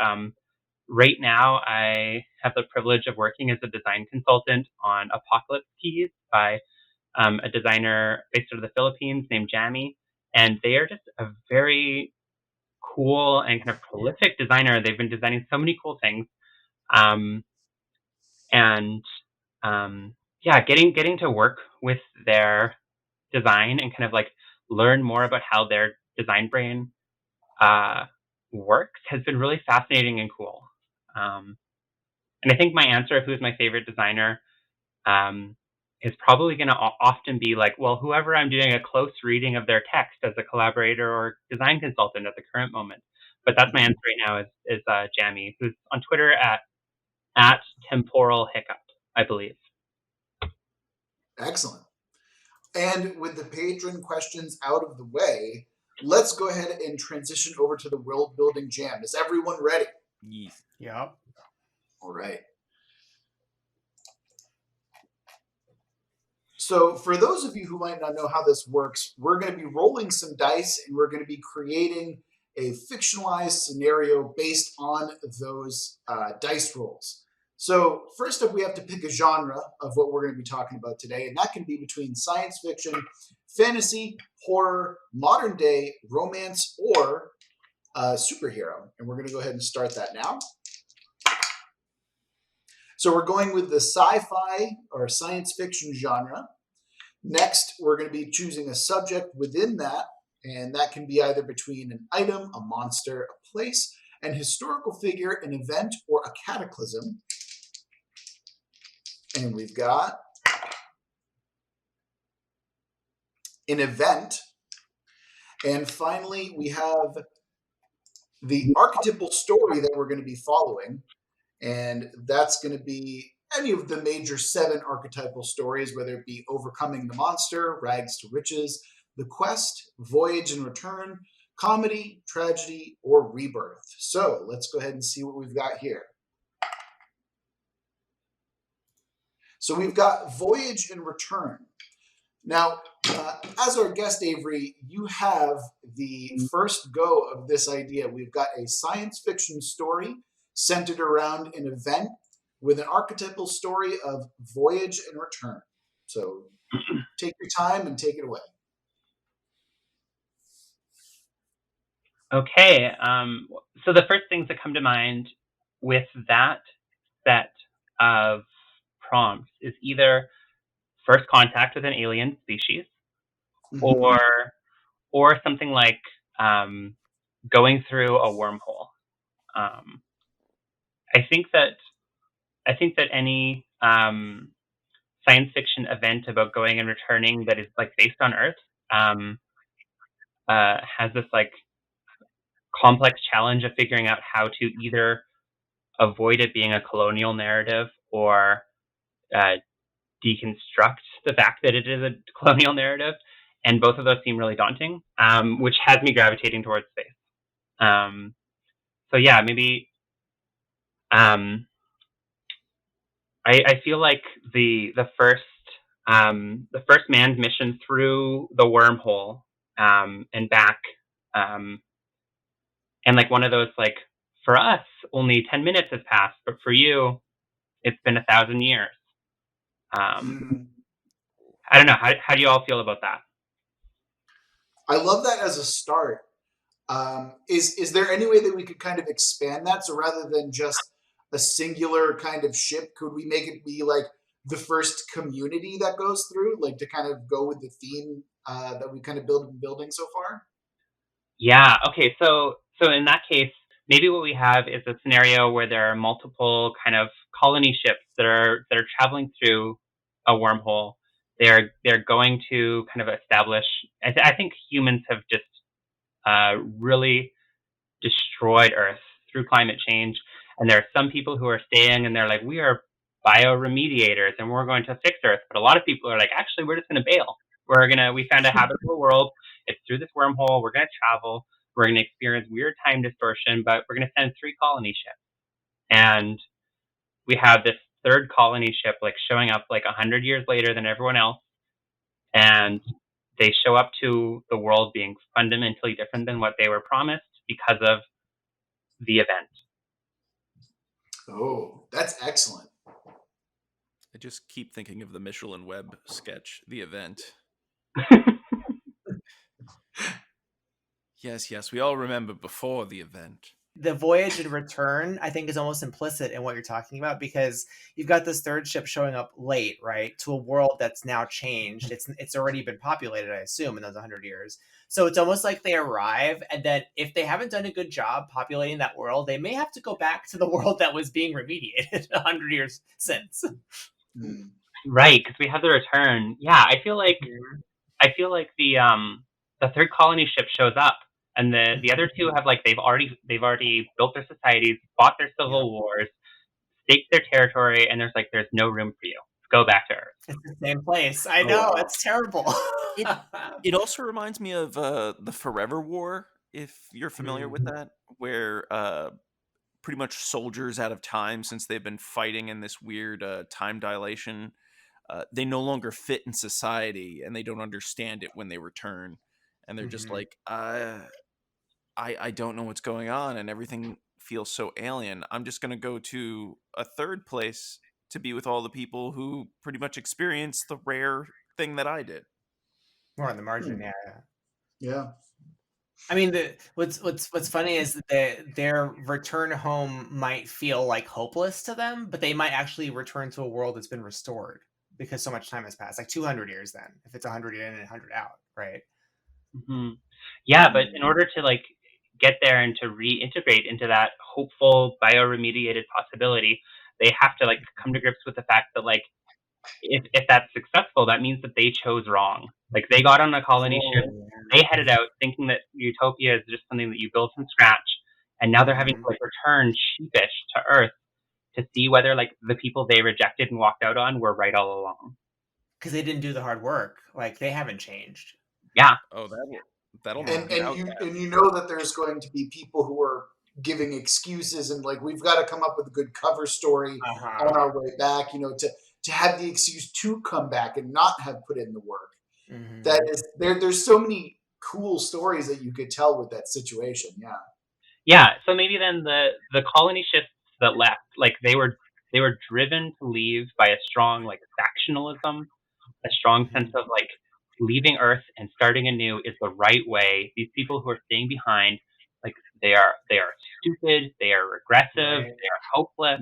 Speaker 2: right now I have the privilege of working as a design consultant on Apocalypse Keys by a designer based out of the Philippines named Jamie, and they are just a very cool and kind of prolific designer. They've been designing so many cool things, um, and yeah, getting to work with their design and kind of like learn more about how their design brain uh, works has been really fascinating and cool. And I think my answer of who's my favorite designer um, is probably going to often be like, well, whoever I'm doing a close reading of their text as a collaborator or design consultant at the current moment. But that's my answer right now is Jamie, who's on Twitter at Temporal Hiccup, I believe.
Speaker 1: Excellent. And with the patron questions out of the way, let's go ahead and transition over to the world building jam. Is everyone ready?
Speaker 4: Yes.
Speaker 3: Yeah.
Speaker 1: All right. So for those of you who might not know how this works, we're going to be rolling some dice and we're going to be creating a fictionalized scenario based on those dice rolls. So first up, we have to pick a genre of what we're going to be talking about today, and that can be between science fiction, fantasy, horror, modern day, romance, or superhero. And we're going to go ahead and start that now. So we're going with the sci-fi or science fiction genre. Next, we're going to be choosing a subject within that, and that can be either between an item, a monster, a place, an historical figure, an event, or a cataclysm. And we've got an event. And finally, we have the archetypal story that we're going to be following. And that's going to be any of the major 7 archetypal stories, whether it be Overcoming the Monster, Rags to Riches, The Quest, Voyage and Return, Comedy, Tragedy, or Rebirth. So let's go ahead and see what we've got here. So we've got Voyage and Return. Now, as our guest, Avery, you have the first go of this idea. We've got a science fiction story centered around an event with an archetypal story of voyage and return. So take your time and take it away.
Speaker 2: Okay. So the first things that come to mind with that set of prompts is either first contact with an alien species,
Speaker 1: Mm-hmm.
Speaker 2: or something like going through a wormhole. Um, I think that any science fiction event about going and returning that is like based on Earth has this like complex challenge of figuring out how to either avoid it being a colonial narrative or uh, deconstruct the fact that it is a colonial narrative. And both of those seem really daunting, which has me gravitating towards space. So yeah, maybe I feel like the first manned mission through the wormhole and back, and like one of those like for us only 10 minutes has passed, but for you it's been 1,000 years.
Speaker 1: Mm-hmm.
Speaker 2: I don't know. How do you all feel about that?
Speaker 1: I love that as a start. Is there any way that we could kind of expand that? So rather than just a singular kind of ship, could we make it be like the first community that goes through, like to kind of go with the theme that we kind of been building so far?
Speaker 2: Yeah. Okay. So in that case, maybe what we have is a scenario where there are multiple kind of colony ships that are traveling through a wormhole. They're going to kind of establish. I think humans have just really destroyed Earth through climate change. And there are some people who are staying and they're like, we are bioremediators and we're going to fix Earth. But a lot of people are like, actually, we're just going to bail. We found a habitable world. It's through this wormhole. We're going to travel. We're going to experience weird time distortion, but we're going to send 3 colony ships. And we have this 3rd colony ship like showing up like 100 years later than everyone else. And they show up to the world being fundamentally different than what they were promised because of the event.
Speaker 1: Oh, that's excellent.
Speaker 4: I just keep thinking of the Michelin Web sketch, The Event. Yes, we all remember before the event.
Speaker 3: The voyage and return, I think, is almost implicit in what you're talking about, because you've got this 3rd ship showing up late, right, to a world that's now changed. It's already been populated, I assume, in those 100 years. So it's almost like they arrive, and then if they haven't done a good job populating that world, they may have to go back to the world that was being remediated 100 years since.
Speaker 2: Right, because we have the return. Yeah, I feel like the 3rd colony ship shows up, and the other 2 have like they've already built their societies, fought their civil wars, staked their territory, and there's no room for you. Go back to Earth.
Speaker 3: It's the same place. I know, it's terrible.
Speaker 4: It also reminds me of the Forever War, if you're familiar with that, where pretty much soldiers out of time, since they've been fighting in this weird time dilation, they no longer fit in society and they don't understand it when they return. And they're just like, I don't know what's going on and everything feels so alien. I'm just going to go to a 3rd place to be with all the people who pretty much experienced the rare thing that I did.
Speaker 3: More on the margin,
Speaker 1: Yeah.
Speaker 3: I mean, what's funny is that their return home might feel like hopeless to them, but they might actually return to a world that's been restored because so much time has passed, like 200 years then, if it's 100 in and 100 out, right?
Speaker 2: Yeah, but in order to like get there and to reintegrate into that hopeful bioremediated possibility, they have to like come to grips with the fact that like if that's successful, that means that they chose wrong. Like they got on a colony ship, they headed out thinking that utopia is just something that you build from scratch, and now they're having to like return sheepish to Earth to see whether like the people they rejected and walked out on were right all along.
Speaker 3: Because they didn't do the hard work. Like they haven't changed.
Speaker 2: Yeah.
Speaker 4: Oh, that'll
Speaker 1: and you know that there's going to be people who are giving excuses and like we've got to come up with a good cover story on our way back, to have the excuse to come back and not have put in the work. That is there's so many cool stories that you could tell with that situation.
Speaker 2: Yeah, so maybe then the colony ships that left, like they were driven to leave by a strong like factionalism, a strong sense of like leaving Earth and starting anew is the right way. These people who are staying behind, like they are stupid, they are regressive, they are hopeless.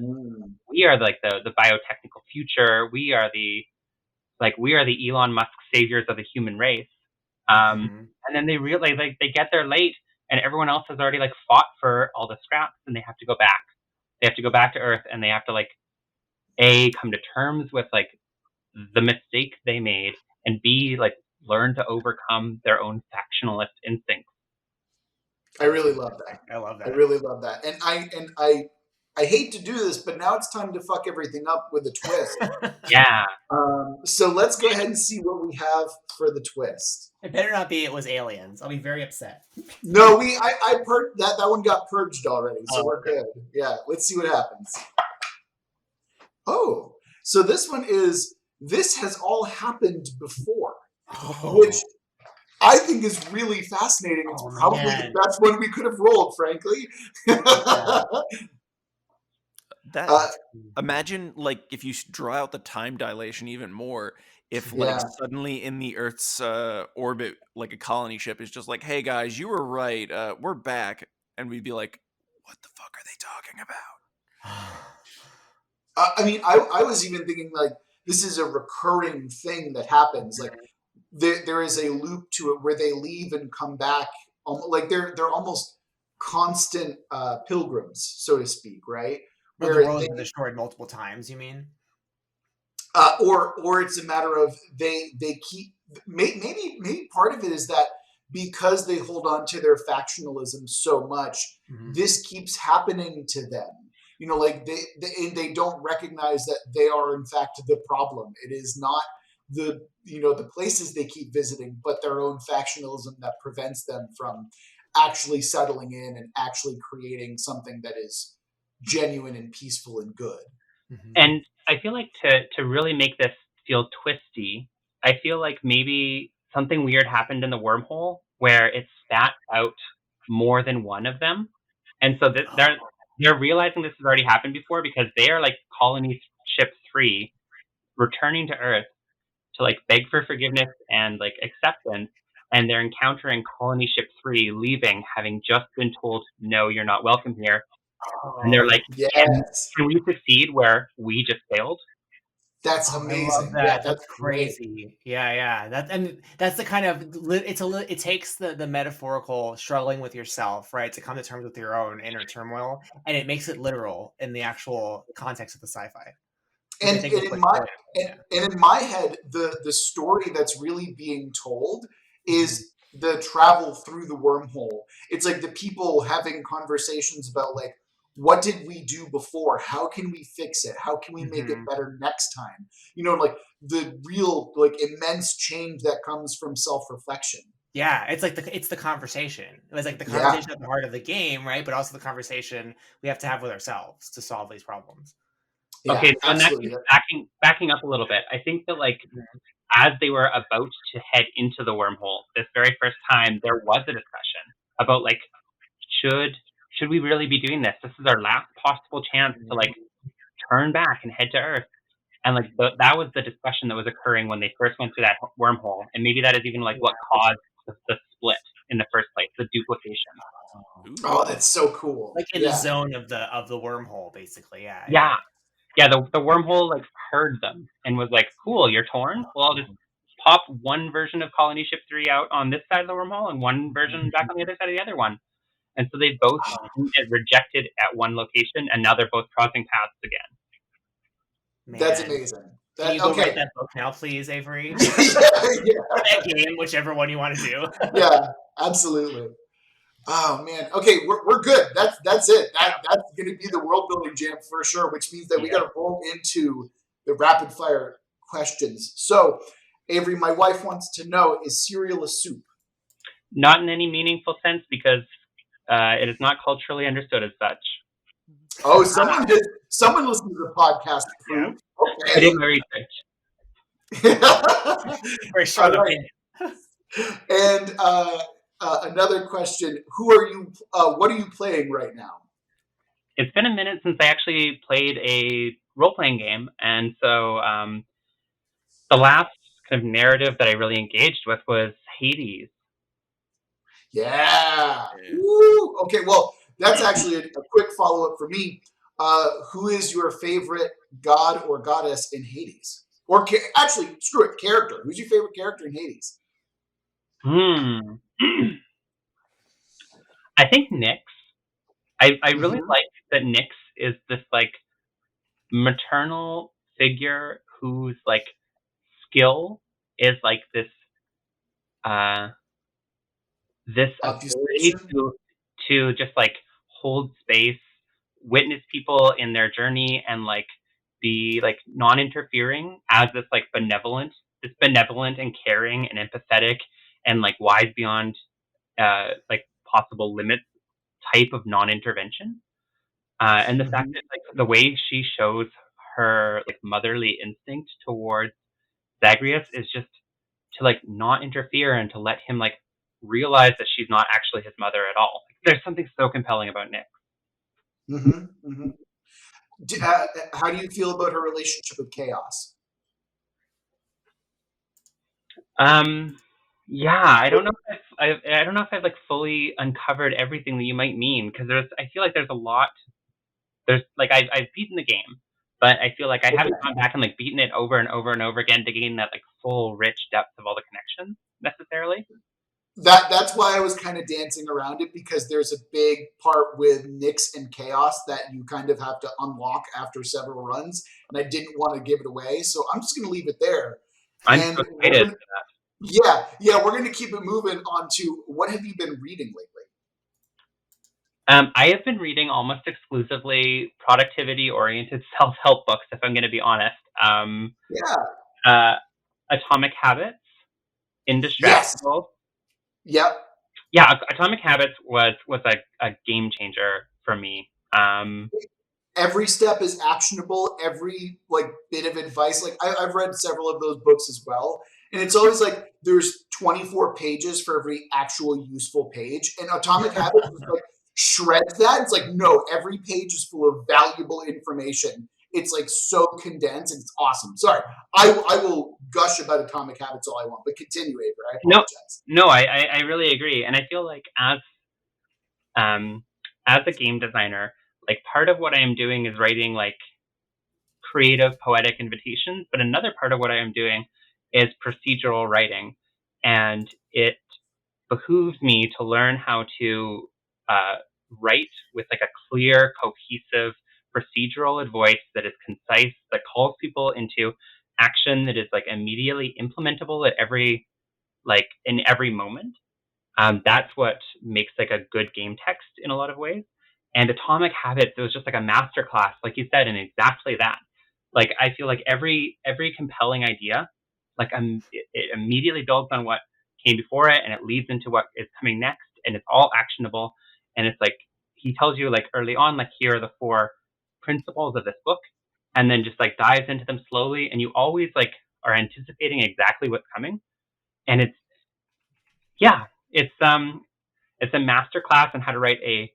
Speaker 2: We are like the biotechnical future. We are the Elon Musk saviors of the human race. And then they realize like they get there late and everyone else has already like fought for all the scraps and they have to go back. They have to go back to Earth and they have to like come to terms with like the mistake they made, and B, like learn to overcome their own factionalist instincts.
Speaker 1: I really love that.
Speaker 3: I love that.
Speaker 1: I really love that. And I hate to do this, but now it's time to fuck everything up with a twist.
Speaker 2: Yeah.
Speaker 1: So let's go ahead and see what we have for the twist.
Speaker 3: It better not be it was aliens. I'll be very upset.
Speaker 1: No, I purged that one got purged already, so we're good. Yeah, let's see what happens. Oh, so this one is this has all happened before, which I think is really fascinating. It's probably the best one we could have rolled, frankly.
Speaker 4: Imagine like if you draw out the time dilation even more, if like suddenly in the Earth's orbit, like a colony ship is just like, hey guys, you were right, we're back, and we'd be like, what the fuck are they talking about?
Speaker 1: I mean, I was even thinking like this is a recurring thing that happens. Like there is a loop to it where they leave and come back. Like they're almost constant pilgrims, so to speak, right?
Speaker 3: Where the world is destroyed multiple times, you mean?
Speaker 1: Or it's a matter of they keep maybe part of it is that because they hold on to their factionalism so much, this keeps happening to them. You know, like they don't recognize that they are in fact the problem. It is not the places they keep visiting, but their own factionalism that prevents them from actually settling in and actually creating something that is genuine and peaceful and good.
Speaker 2: And I feel like to really make this feel twisty, I feel like maybe something weird happened in the wormhole where it spat out more than one of them, and so they're realizing this has already happened before because they are like colony ship 3 returning to Earth to like beg for forgiveness and like acceptance, and they're encountering colony ship 3 leaving, having just been told, no, you're not welcome here. And they're like, can we succeed where we just failed?
Speaker 1: That's amazing.
Speaker 3: I love that.
Speaker 1: Yeah,
Speaker 3: that's crazy. Great. Yeah. That's the kind of it takes the metaphorical struggling with yourself, right, to come to terms with your own inner turmoil, and it makes it literal in the actual context of the sci-fi.
Speaker 1: And in my head, the story that's really being told is the travel through the wormhole. It's like the people having conversations about like, what did we do before? How can we fix it? How can we make it better next time? You know, like the real like immense change that comes from self-reflection.
Speaker 3: Yeah, it's like it's the conversation. It was like the conversation at the heart of the game, right? But also the conversation we have to have with ourselves to solve these problems.
Speaker 2: Yeah, okay, so in that case, backing up a little bit, I think that like as they were about to head into the wormhole, this very first time, there was a discussion about like should we really be doing this? This is our last possible chance to like turn back and head to Earth. And like that was the discussion that was occurring when they first went through that wormhole, and maybe that is even like what caused the split in the first place, the duplication.
Speaker 1: Oh, that's so cool!
Speaker 3: Like in the zone of the wormhole, basically.
Speaker 2: Yeah. The wormhole like heard them and was like, "Cool, you're torn. Well, I'll just pop one version of Colony Ship 3 out on this side of the wormhole and one version back on the other side of the other one." And so they both get rejected at one location, and now they're both crossing paths again.
Speaker 1: Man. That's amazing.
Speaker 3: Can you go write that book now, please, Avery? Or that game, whichever one you want to do.
Speaker 1: Yeah, absolutely. Oh man. Okay, we're good. That's it. That's going to be the world building jam for sure, which means that we got to roll into the rapid fire questions. So, Avery, my wife wants to know: is cereal a soup?
Speaker 2: Not in any meaningful sense, because it is not culturally understood as such.
Speaker 1: Oh, someone listened to the podcast.
Speaker 2: Yeah. Okay. I did my research.
Speaker 3: Very strong opinion.
Speaker 1: And another question: what are you playing right now?
Speaker 2: It's been a minute since I actually played a role-playing game, and so the last kind of narrative that I really engaged with was Hades.
Speaker 1: Yeah. Woo! Okay, well, that's actually a quick follow-up for me. Who is your favorite god or goddess in Hades? Or actually, screw it, character. Who's your favorite character in Hades?
Speaker 2: I think Nyx. I really like that Nyx is this like maternal figure whose like skill is like this ability to just like hold space, witness people in their journey, and like be like non-interfering as this like benevolent and caring and empathetic and like wise beyond like possible limits type of non-intervention. And the fact that like the way she shows her like motherly instinct towards Zagreus is just to like not interfere and to let him like realize that she's not actually his mother at all. There's something so compelling about Nyx.
Speaker 1: How do you feel about her relationship with Chaos?
Speaker 2: Yeah, I don't know if I've like fully uncovered everything that you might mean, because I feel like there's a lot. There's like I've beaten the game, but I feel like I haven't gone back and like beaten it over and over and over again to gain that like full rich depth of all the connections necessarily.
Speaker 1: That's why I was kind of dancing around it, because there's a big part with Nyx and Chaos that you kind of have to unlock after several runs, and I didn't want to give it away, so I'm just going to leave it there.
Speaker 2: I'm so excited for that.
Speaker 1: Yeah. We're going to keep it moving on to what have you been reading lately?
Speaker 2: I have been reading almost exclusively productivity-oriented self-help books, if I'm going to be honest.
Speaker 1: Yeah.
Speaker 2: Uh, Atomic Habits,
Speaker 1: Yes.
Speaker 2: Indistractable.
Speaker 1: Yep.
Speaker 2: Yeah, Atomic Habits was a game changer for me.
Speaker 1: Every step is actionable. Every like bit of advice. Like I've read several of those books as well, and it's always like there's 24 pages for every actual useful page. And Atomic Habits is like shreds that. It's like no, every page is full of valuable information. It's like so condensed and it's awesome. Sorry, I will gush about Atomic Habits all I want, but continue, Avery. I
Speaker 2: No,
Speaker 1: apologize.
Speaker 2: no, I really agree, and I feel like as a game designer, like part of what I am doing is writing like creative, poetic invitations, but another part of what I am doing is procedural writing, and it behooves me to learn how to uh, write with like a clear, cohesive, procedural voice that is concise, that calls people into action, that is like immediately implementable at in every moment. That's what makes like a good game text in a lot of ways. And Atomic Habits, it was just like a masterclass, like you said, in exactly that. Like I feel like every compelling idea, like it immediately builds on what came before it, and it leads into what is coming next, and it's all actionable. And it's like he tells you like early on, like here are the four principles of this book, and then just like dives into them slowly, and you always like are anticipating exactly what's coming. And yeah, it's it's a master class on how to write a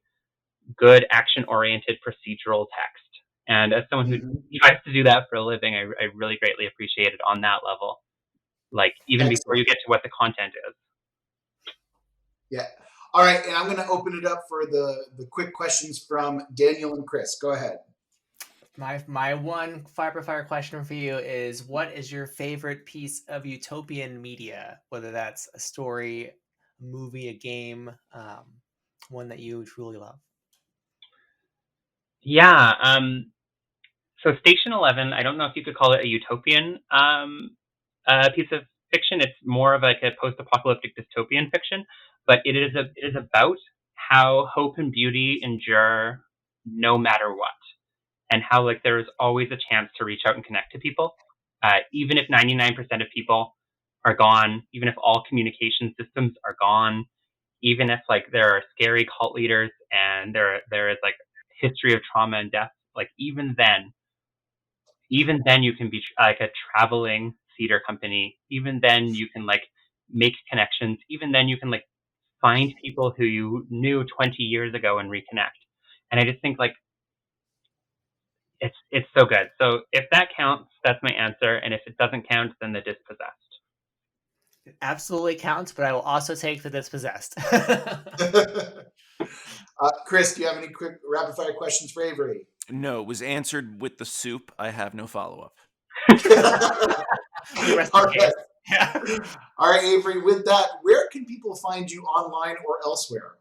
Speaker 2: good action-oriented procedural text. And as someone who
Speaker 1: Mm-hmm.
Speaker 2: tries to do that for a living, I really greatly appreciate it on that level. Like even before
Speaker 1: Excellent.
Speaker 2: you get to what the content is.
Speaker 1: Yeah. All right, and I'm going to open it up for the quick questions from Daniel and Chris. Go ahead.
Speaker 3: My one fire question for you is, what is your favorite piece of utopian media? Whether that's a story, a movie, a game, one that you truly love.
Speaker 2: Yeah. So Station 11, I don't know if you could call it a utopian piece of fiction. It's more of like a post-apocalyptic dystopian fiction, but it is about how hope and beauty endure no matter what, and how like there is always a chance to reach out and connect to people, even if 99% of people are gone, even if all communication systems are gone, even if like there are scary cult leaders and there is like history of trauma and death, like even then you can be like a traveling theater company. Even then you can like make connections. Even then you can like find people who you knew 20 years ago and reconnect. And I just think like it's so good. So if that counts, that's my answer. And if it doesn't count, then the dispossessed.
Speaker 3: It absolutely counts, but I will also take the dispossessed.
Speaker 1: Chris, do you have any quick rapid fire questions for Avery?
Speaker 4: No, it was answered with the soup. I have no follow up.
Speaker 1: All right.
Speaker 3: Yeah.
Speaker 1: All right, Avery, with that, where can people find you online or elsewhere?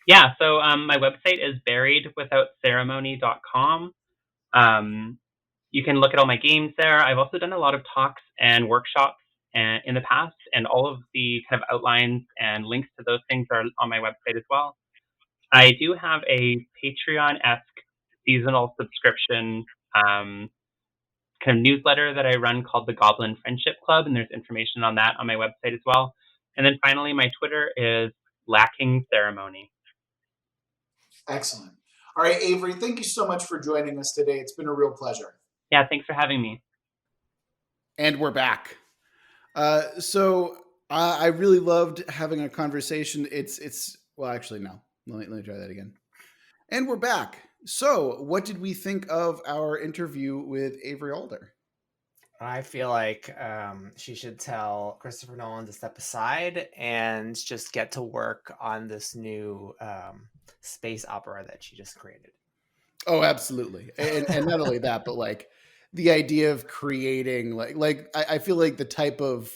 Speaker 2: Yeah, so my website is buriedwithoutceremony.com. You can look at all my games there. I've also done a lot of talks and workshops in the past, and all of the kind of outlines and links to those things are on my website as well. I do have a Patreon-esque seasonal subscription kind of newsletter that I run called the Goblin Friendship Club, and there's information on that on my website as well. And then finally, my Twitter is Lacking Ceremony.
Speaker 1: Excellent. All right, Avery, thank you so much for joining us today. It's been a real pleasure.
Speaker 2: Yeah, thanks for having me.
Speaker 1: And we're back. So I really loved having a conversation. It's well, actually, no. Let me try that again. And we're back. So, what did we think of our interview with Avery Alder?
Speaker 3: I feel like she should tell Christopher Nolan to step aside and just get to work on this new space opera that she just created.
Speaker 1: Oh, absolutely. And not only that, but like the idea of creating I feel like the type of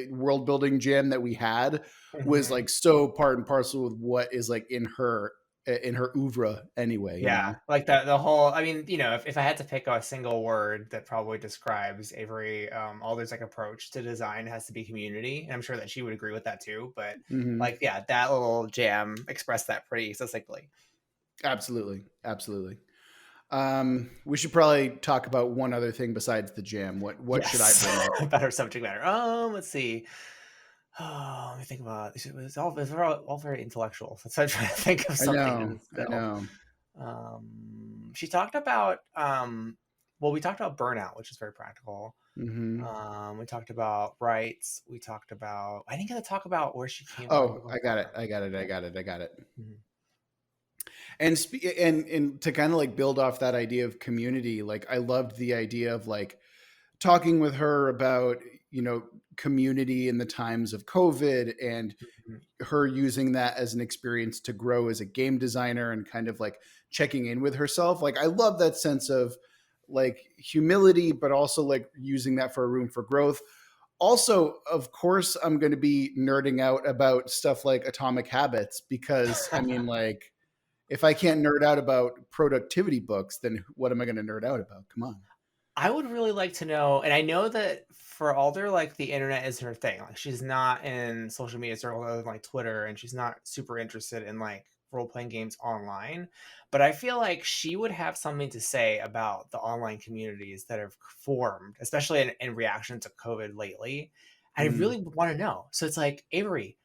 Speaker 1: world building jam that we had was like so part and parcel with what is like in her in her oeuvre anyway.
Speaker 3: Yeah,
Speaker 1: You know?
Speaker 3: like the whole. I mean, if I had to pick a single word that probably describes Avery Alder's like approach to design, has to be community. And I'm sure that she would agree with that too. But like, yeah, that little jam expressed that pretty succinctly.
Speaker 1: Absolutely, absolutely. We should probably talk about one other thing besides the jam. What should I bring up?
Speaker 3: Better subject matter. Let's see. Oh, let me think about it. It's all very intellectual. So I'm trying to think of
Speaker 1: I
Speaker 3: something to
Speaker 1: know, I
Speaker 3: distill.
Speaker 1: know.
Speaker 3: She talked about well, we talked about burnout, which is very practical.
Speaker 1: Mm-hmm.
Speaker 3: We talked about rights. We talked about. I didn't get to talk about where she came
Speaker 1: Oh,
Speaker 3: from.
Speaker 1: I got it.
Speaker 3: Mhm.
Speaker 1: And to kind of like build off that idea of community, like I loved the idea of like talking with her about, community in the times of COVID and
Speaker 3: Mhm.
Speaker 1: her using that as an experience to grow as a game designer and kind of like checking in with herself. Like I love that sense of like humility, but also like using that for a room for growth. Also, of course, I'm going to be nerding out about stuff like Atomic Habits because I mean, like, if I can't nerd out about productivity books, then what am I going to nerd out about? Come on.
Speaker 3: I would really like to know, and I know that for Alder, like the internet is her thing. Like she's not in social media circles other than like Twitter, and she's not super interested in like role playing games online. But I feel like she would have something to say about the online communities that have formed, especially in reaction to COVID lately. I really want to know. So it's like, Avery,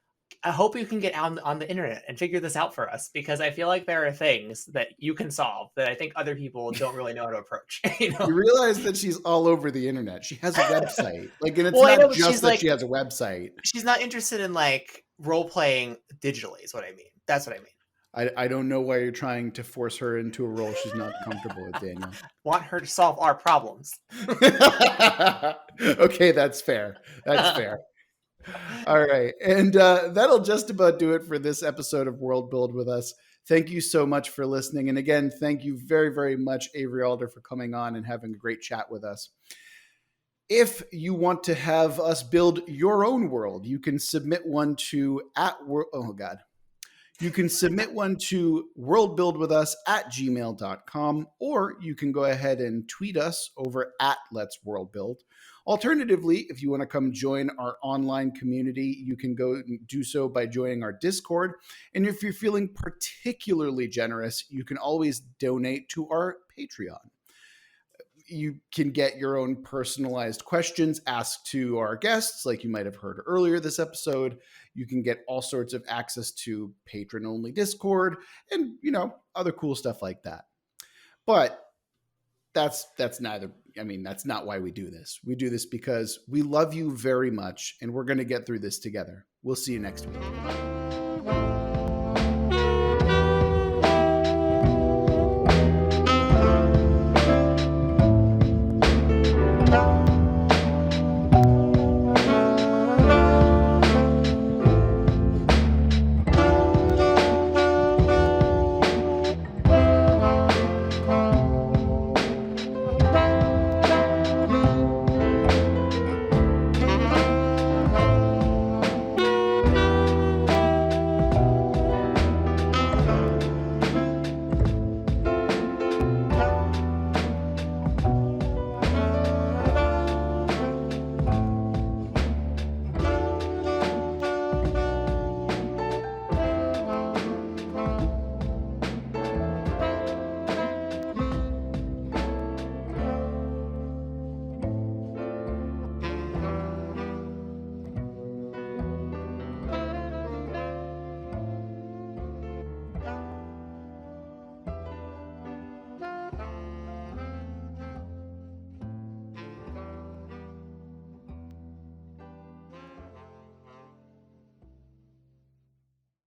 Speaker 3: I hope you can get out on the internet and figure this out for us, because I feel like there are things that you can solve that I think other people don't really know how to approach.
Speaker 1: You realize that she's all over the internet. She has a website. Like, and it's
Speaker 3: Well, I know,
Speaker 1: not
Speaker 3: but
Speaker 1: just
Speaker 3: she's
Speaker 1: that
Speaker 3: like,
Speaker 1: she has a website.
Speaker 3: she's not interested in like role playing digitally. Is what I mean. That's what I mean.
Speaker 1: I don't know why you're trying to force her into a role she's not comfortable with, Daniel.
Speaker 3: Want her to solve our problems.
Speaker 1: Okay, that's fair. That's fair. All right. And that'll just about do it for this episode of World Build with us. Thank you so much for listening. And again, thank you very, very much, Avery Alder, for coming on and having a great chat with us. If you want to have us build your own world, you can submit one to You can submit one to worldbuildwithus@gmail.com, or you can go ahead and tweet us over @Let's Worldbuild. Alternatively, if you want to come join our online community, you can go and do so by joining our Discord. And if you're feeling particularly generous, you can always donate to our Patreon. You can get your own personalized questions asked to our guests, like you might have heard earlier this episode. You can get all sorts of access to patron-only Discord and, other cool stuff like that. But that's not why we do this. We do this because we love you very much, and we're going to get through this together. We'll see you next week.